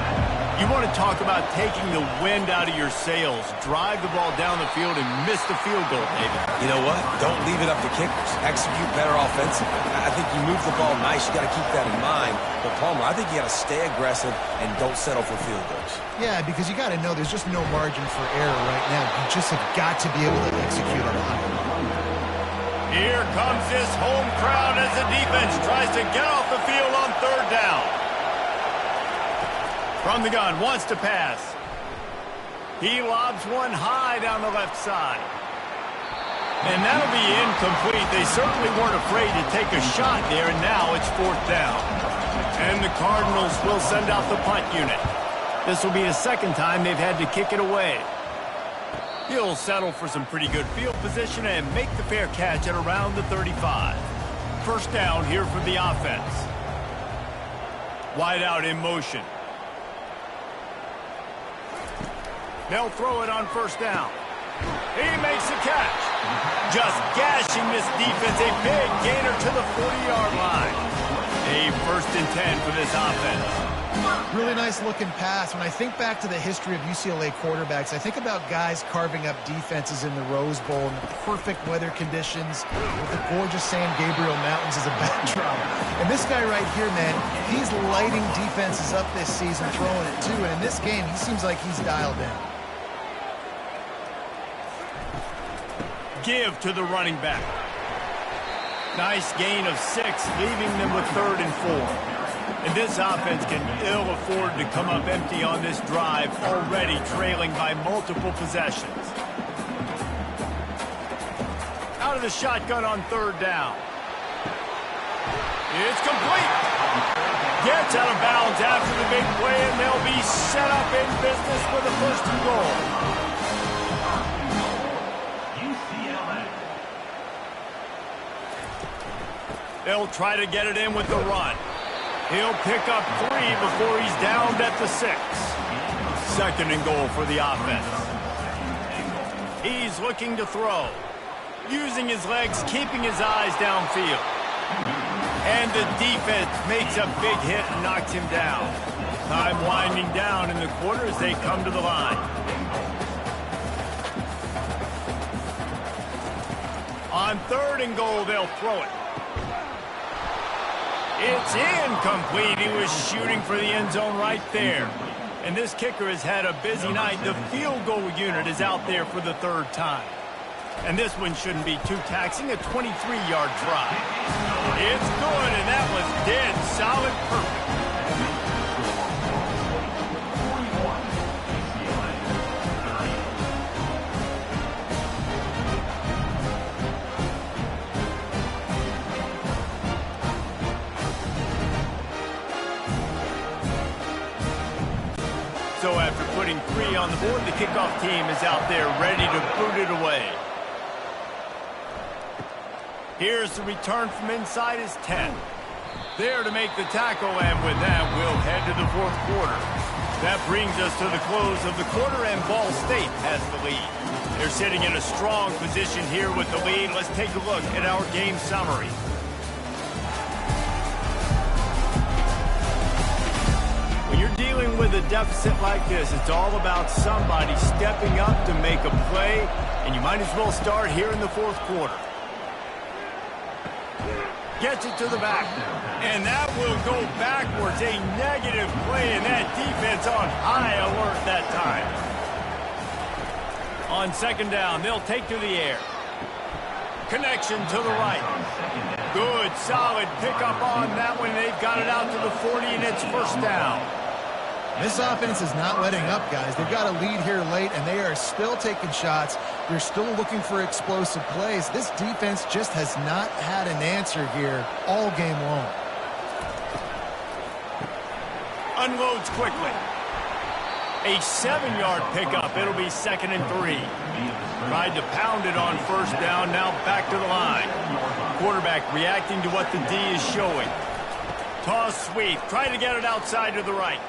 You want to talk about taking the wind out of your sails. Drive the ball down the field and miss the field goal, David. You know what? Don't leave it up to kickers. Execute better offensively. I think you move the ball nice. You got to keep that in mind. But, Palmer, I think you got to stay aggressive and don't settle for field goals. Yeah, because you got to know there's just no margin for error right now. You just have got to be able to execute at a high level. Here comes this home crowd as the defense tries to get off the field on third down. From the gun, wants to pass. He lobs one high down the left side. And that'll be incomplete. They certainly weren't afraid to take a shot there, and now it's fourth down. And the Cardinals will send out the punt unit. This will be the second time they've had to kick it away. He'll settle for some pretty good field position and make the fair catch at around the 35. First down here for the offense. Wide out in motion. They'll throw it on first down. He makes the catch. Just gashing this defense. A big gainer to the 40-yard line. A first and 10 for this offense. Really nice looking pass. When I think back to the history of UCLA quarterbacks, I think about guys carving up defenses in the Rose Bowl in the perfect weather conditions with the gorgeous San Gabriel Mountains as a backdrop. And this guy right here, man, he's lighting defenses up this season, throwing it too. And in this game, he seems like he's dialed in. Give to the running back. Nice gain of 6, leaving them with third and 4. And this offense can ill afford to come up empty on this drive, already trailing by multiple possessions. Out of the shotgun on third down. It's complete. Gets out of bounds after the big play, and they'll be set up in business with a first and goal. They'll try to get it in with the run. He'll pick up 3 before he's downed at the 6. Second and goal for the offense. He's looking to throw. Using his legs, keeping his eyes downfield. And the defense makes a big hit and knocks him down. Time winding down in the quarter as they come to the line. On 3rd and goal, they'll throw it. It's incomplete. He was shooting for the end zone right there. And this kicker has had a busy night. The field goal unit is out there for the 3rd time. And this one shouldn't be too taxing, a 23-yard try. It's good, and that was dead solid perfect. So after putting 3 on the board, the kickoff team is out there ready to boot it away. Here's the return from inside his 10. There to make the tackle, and with that, we'll head to the 4th quarter. That brings us to the close of the quarter, and Ball State has the lead. They're sitting in a strong position here with the lead. Let's take a look at our game summary. When you're dealing with a deficit like this, it's all about somebody stepping up to make a play, and you might as well start here in the 4th quarter. Gets it to the back, and that will go backwards. A negative play, and that defense on high alert that time. On 2nd down, they'll take to the air. Connection to the right. Good, solid pickup on that one. They've got it out to the 40, and it's 1st down. This offense is not letting up, guys. They've got a lead here late, and they are still taking shots. They're still looking for explosive plays. This defense just has not had an answer here all game long. Unloads quickly. A 7-yard pickup. It'll be 2nd and 3. Tried to pound it on 1st down. Now back to the line. Quarterback reacting to what the D is showing. Toss sweep. Try to get it outside to the right.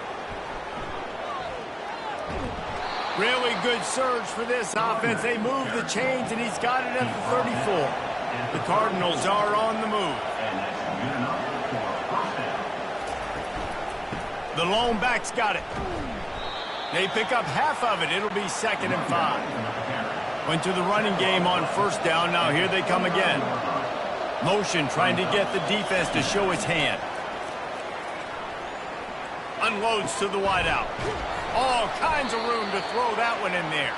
Really good surge for this offense. They move the chains, and he's got it at the 34. The Cardinals are on the move. The lone back's got it. They pick up half of it. It'll be 2nd and 5. Went to the running game on 1st down. Now here they come again. Motion trying to get the defense to show its hand. Unloads to the wideout. All kinds of room to throw that one in there.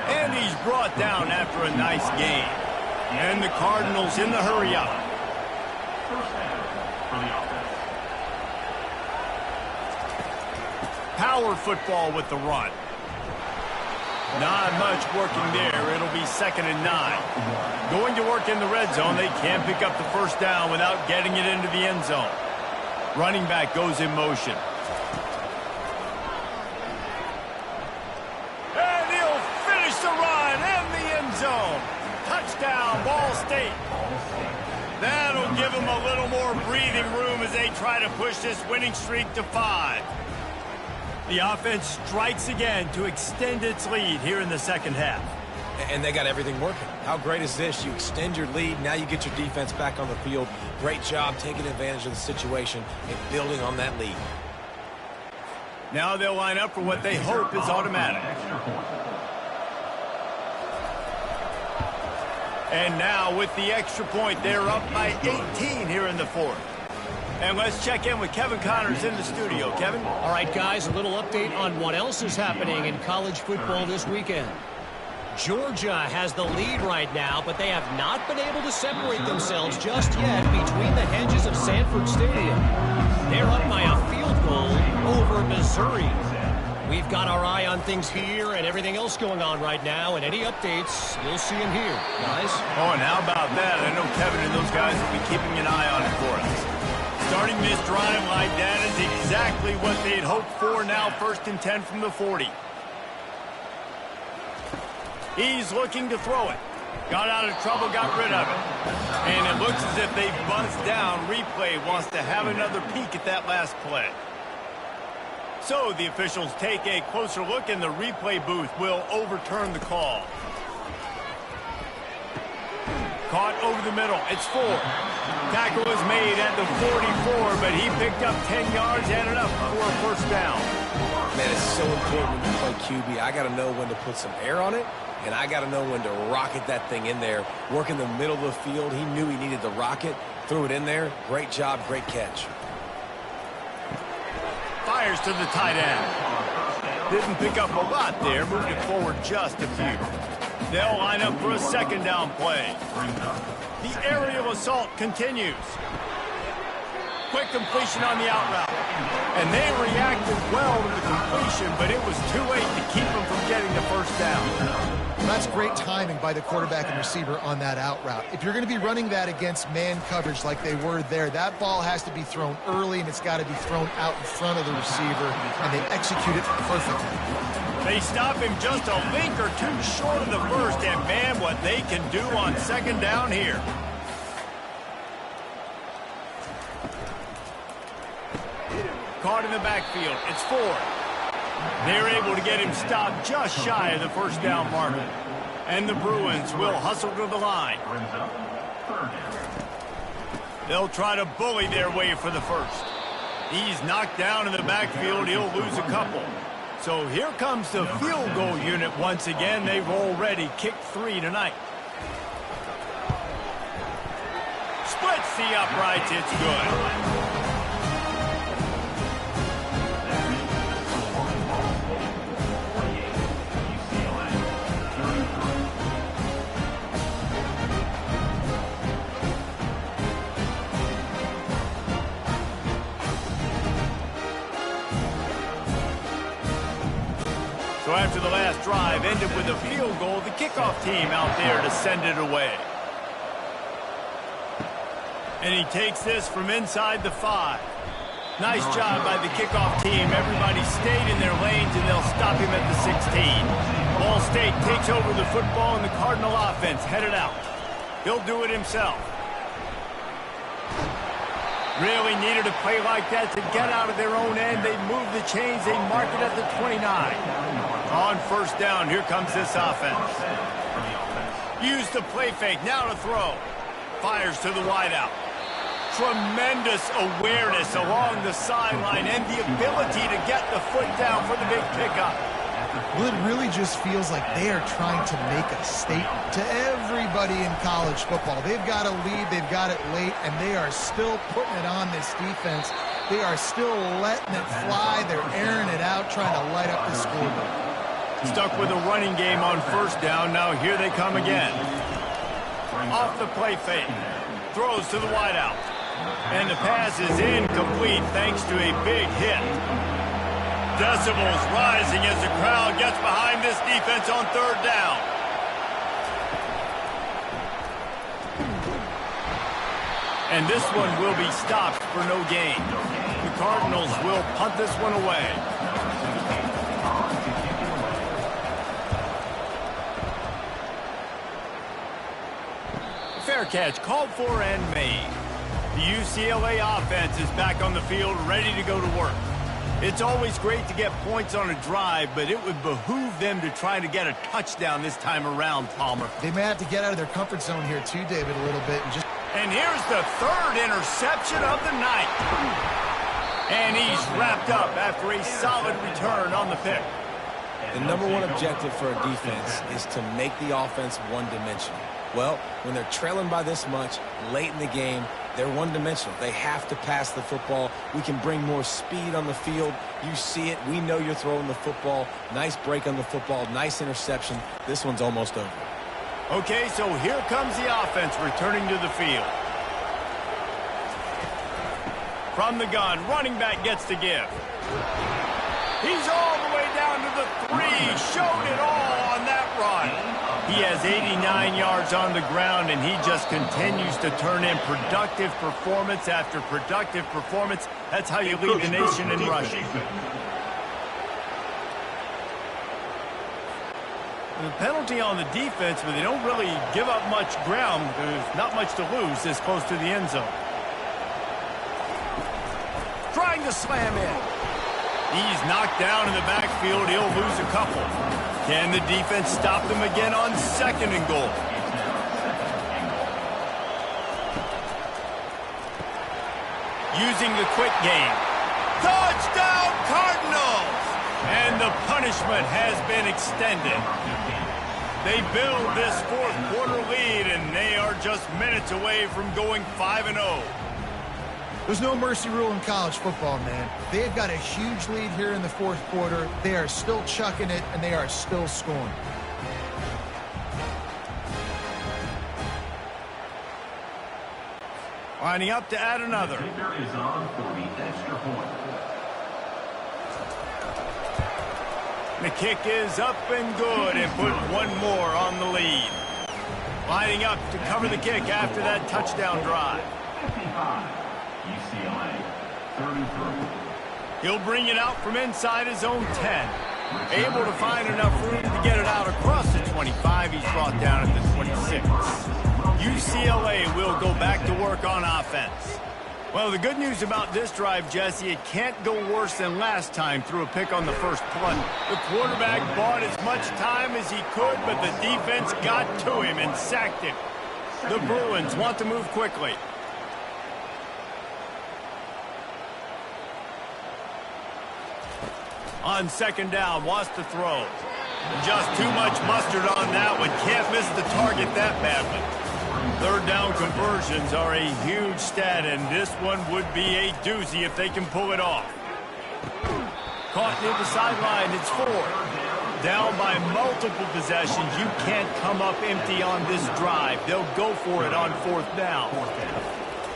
And he's brought down after a nice gain. And the Cardinals in the hurry-up. Power football with the run. Not much working there. It'll be 2nd and 9. Going to work in the red zone. They can't pick up the 1st down without getting it into the end zone. Running back goes in motion. Zone. Touchdown, Ball State. That'll give them a little more breathing room as they try to push this winning streak to 5. The offense strikes again to extend its lead here in the 2nd half. And they got everything working. How great is this? You extend your lead. Now you get your defense back on the field. Great job taking advantage of the situation and building on that lead. Now they'll line up for what they hope is automatic. And now with the extra point, they're up by 18 here in the 4th. And let's check in with Kevin Connors in the studio. Kevin? All right, guys, a little update on what else is happening in college football this weekend. Georgia has the lead right now, but they have not been able to separate themselves just yet between the hedges of Sanford Stadium. They're up by a field goal over Missouri. We've got our eye on things here and everything else going on right now, and any updates, you'll see them here, guys. Oh, and how about that? I know Kevin and those guys will be keeping an eye on it for us. Starting this drive like that is exactly what they'd hoped for. Now 1st and 10 from the 40. He's looking to throw it. Got out of trouble, got rid of it. And it looks as if they buzzed down. Replay wants to have another peek at that last play. So the officials take a closer look, and the replay booth will overturn the call. Caught over the middle. It's 4. Tackle is made at the 44, but he picked up 10 yards and enough for a 1st down. Man, it's so important when you play QB. I got to know when to put some air on it And I got to know when to rocket that thing in there. Work in the middle of the field. He knew he needed the rocket. Threw it in there. Great job, great catch. Fires to the tight end. Didn't pick up a lot there. Moved it forward just a few. They'll line up for a second down play. The aerial assault continues. Quick completion on the out route. And they reacted well to the completion, but it was too late to keep them from getting the first down. That's great timing by the quarterback and receiver on that out route. If you're going to be running that against man coverage like they were there, that ball has to be thrown early, and it's got to be thrown out in front of the receiver, and they execute it perfectly. They stop him just a link or two short of the first, and man, what they can do on second down here. Caught in the backfield. It's Ford. They're able to get him stopped just shy of the first down marker. And the Bruins will hustle to the line. They'll try to bully their way for the first. He's knocked down in the backfield. He'll lose a couple. So here comes the field goal unit once again. They've already kicked 3 tonight. Splits the uprights. It's good. So after the last drive ended with a field goal, the kickoff team out there to send it away. And he takes this from inside the 5. Nice job by the kickoff team. Everybody stayed in their lanes, and they'll stop him at the 16. Ball State takes over the football, and the Cardinal offense headed out. He'll do it himself. Really needed a play like that to get out of their own end. They move the chains. They mark it at the 29. On first down, here comes this offense. Use the play fake. Now to throw. Fires to the wideout. Tremendous awareness along the sideline and the ability to get the foot down for the big pickup. Well, it really just feels like they are trying to make a statement to everybody in college football. They've got a lead, they've got it late, and they are still putting it on this defense. They are still letting it fly. They're airing it out, trying to light up the scoreboard. Stuck with a running game on first down. Now here they come again. Off the play fake. Throws to the wideout. And the pass is incomplete thanks to a big hit. Decibels rising as the crowd gets behind this defense on third down. And this one will be stopped for no gain. The Cardinals will punt this one away. Fair catch called for and made. The UCLA offense is back on the field, ready to go to work. It's always great to get points on a drive, but it would behoove them to try to get a touchdown this time around, Palmer. They may have to get out of their comfort zone here too, David, a little bit. And here's the third interception of the night. And he's wrapped up after a solid return on the pick. The number one objective for a defense is to make the offense one-dimensional. Well, when they're trailing by this much late in the game, they're one-dimensional. They have to pass the football. We can bring more speed on the field. You see it. We know you're throwing the football. Nice break on the football. Nice interception. This one's almost over. Okay, so here comes the offense returning to the field. From the gun, running back gets to give. He's all the way down to the 3. Showed it all on that run. He has 89 yards on the ground, and he just continues to turn in productive performance after productive performance. That's how you lead the nation in rushing. The penalty on the defense, but they don't really give up much ground. There's not much to lose this close to the end zone. Trying to slam in. He's knocked down in the backfield. He'll lose a couple. Can the defense stop them again on second and goal? Using the quick game. Touchdown Cardinals! And the punishment has been extended. They build this fourth quarter lead, and they are just minutes away from going 5-0. There's no mercy rule in college football, man. They've got a huge lead here in the fourth quarter. They are still chucking it, and they are still scoring. Lining up to add another. Kicker is on for the extra point. The kick is up and good, and put one more on the lead. Lining up to cover the kick after that touchdown drive. 55. UCLA, 33. He'll bring it out from inside his own 10. Able to find enough room to get it out across the 25. He's brought down at the 26. UCLA will go back to work on offense. Well, the good news about this drive, Jesse, it can't go worse than last time through a pick on the first play. The quarterback bought as much time as he could, but the defense got to him and sacked him. The Bruins want to move quickly. On second down, wants to throw. Just too much mustard on that one. Can't miss the target that badly. Third down conversions are a huge stat, and this one would be a doozy if they can pull it off. Caught near the sideline, it's 4. Down by multiple possessions. You can't come up empty on this drive. They'll go for it on fourth down.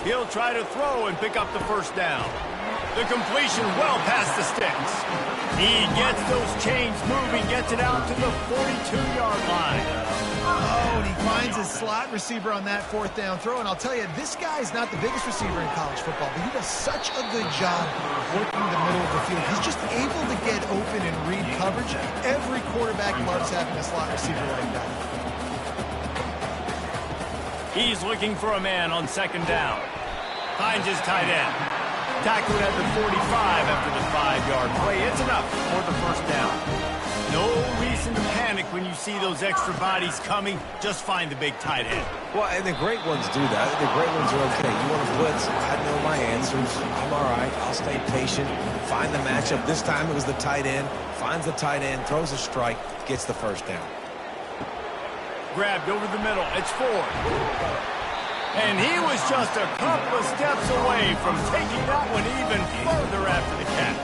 He'll try to throw and pick up the first down. The completion well past the sticks. He gets those chains moving, gets it out to the 42-yard line. Oh, and he finds his slot receiver on that fourth down throw. And I'll tell you, this guy's not the biggest receiver in college football, but he does such a good job working the middle of the field. He's just able to get open and read coverage. Every quarterback loves having a slot receiver like that. He's looking for a man on second down. Finds his tight end. Tackled at the 45 after the 5-yard play. It's enough for the first down. No reason to panic when you see those extra bodies coming. Just find the big tight end. Well, and the great ones do that. The great ones are okay. You want to blitz? I know my answers. I'm all right. I'll stay patient. Find the matchup. This time it was the tight end. Finds the tight end, throws a strike, gets the first down. Grabbed over the middle. It's 4. And he was just a couple of steps away from taking that one even further after the catch.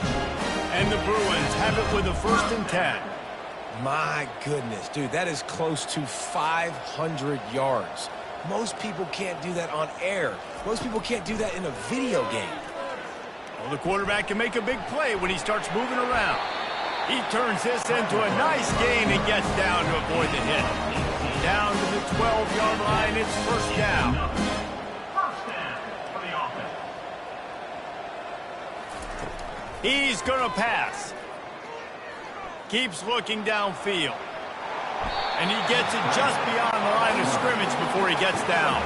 And the Bruins have it with a 1st and 10. My goodness, dude, that is close to 500 yards. Most people can't do that on air. Most people can't do that in a video game. Well, the quarterback can make a big play when he starts moving around. He turns this into a nice gain and gets down to avoid the hit. Down to the 12-yard line, it's first down. First down for the offense. He's going to pass. Keeps looking downfield. And he gets it just beyond the line of scrimmage before he gets down.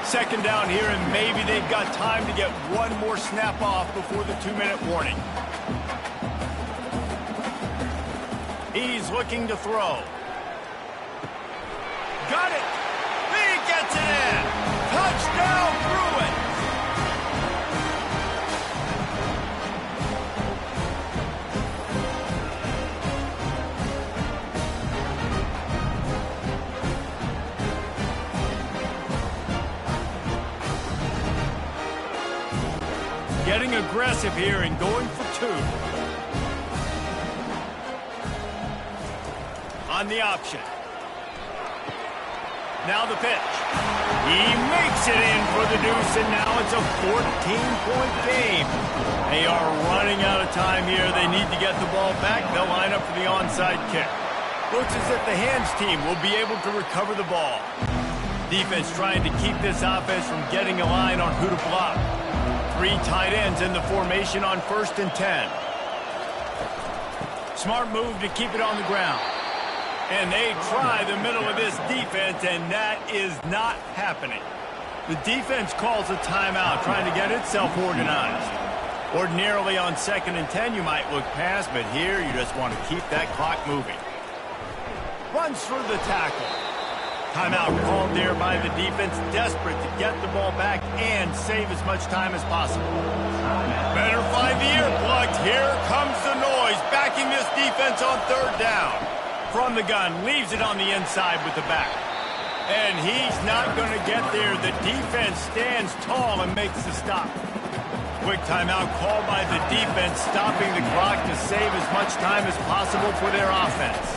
Second down here, and maybe they've got time to get one more snap off before the 2-minute warning. He's looking to throw. Got it. He gets it in. Touchdown, Bruins. Getting aggressive here and going for 2. On the option. Now the pitch. He makes it in for the deuce, and now it's a 14-point game. They are running out of time here. They need to get the ball back. They'll line up for the onside kick. Looks as if the hands team will be able to recover the ball. Defense trying to keep this offense from getting a line on who to block. 3 tight ends in the formation on 1st and 10. Smart move to keep it on the ground. And they try the middle of this defense, and that is not happening. The defense calls a timeout, trying to get itself organized. Ordinarily on 2nd and 10, you might look past, but here you just want to keep that clock moving. Runs through the tackle. Timeout called there by the defense, desperate to get the ball back and save as much time as possible. Better find the earplugs. Here comes the noise, backing this defense on 3rd down. From the gun, leaves it on the inside with the back. And he's not going to get there. The defense stands tall and makes the stop. Quick timeout called by the defense, stopping the clock to save as much time as possible for their offense.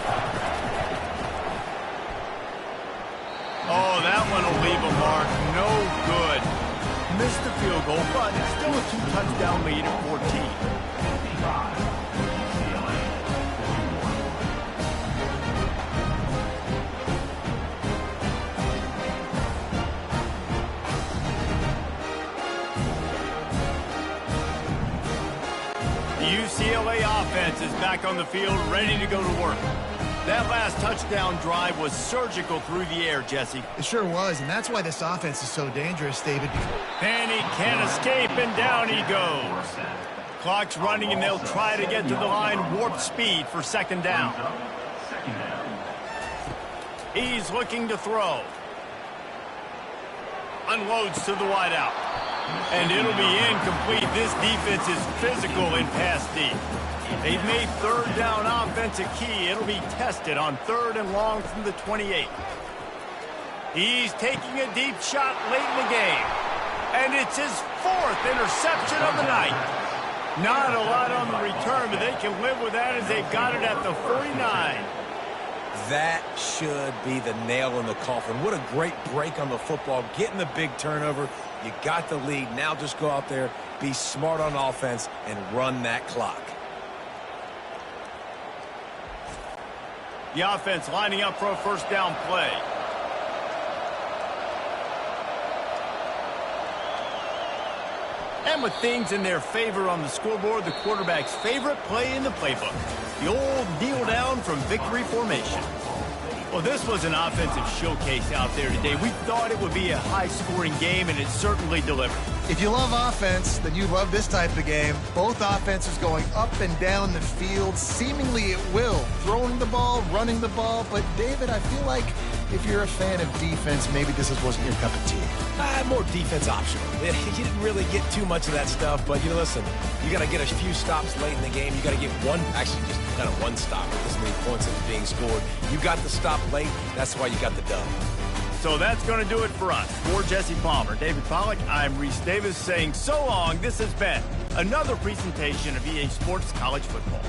Oh, that one will leave a mark. No good. Missed the field goal, but it's still a 2-touchdown lead at 14. The UCLA offense is back on the field, ready to go to work. That last touchdown drive was surgical through the air, Jesse. It sure was, and that's why this offense is so dangerous, David. And he can't escape, and down he goes. Clock's running, and they'll try to get to the line warp speed for second down. He's looking to throw. Unloads to the wideout. And it'll be incomplete. This defense is physical in pass deep. They've made third down offense a key. It'll be tested on 3rd and long from the 28. He's taking a deep shot late in the game. And it's his 4th interception of the night. Not a lot on the return, but they can live with that as they've got it at the 49. That should be the nail in the coffin. What a great break on the football. Getting the big turnover. You got the lead. Now just go out there, be smart on offense, and run that clock. The offense lining up for a first down play. And with things in their favor on the scoreboard, the quarterback's favorite play in the playbook. The old kneel down from victory formation. Well, this was an offensive showcase out there today. We thought it would be a high-scoring game, and it certainly delivered. If you love offense, then you love this type of game. Both offenses going up and down the field, seemingly at will. Throwing the ball, running the ball. But, David, I feel like if you're a fan of defense, maybe this wasn't your cup of tea. More defense optional. You didn't really get too much of that stuff, but, listen, you got to get a few stops late in the game. You got to get just kind of one stop with this many points that are being scored. You got the stop late. That's why you got the dub. So that's going to do it for us. For Jesse Palmer, David Pollack, I'm Reese Davis saying so long. This has been another presentation of EA Sports College Football.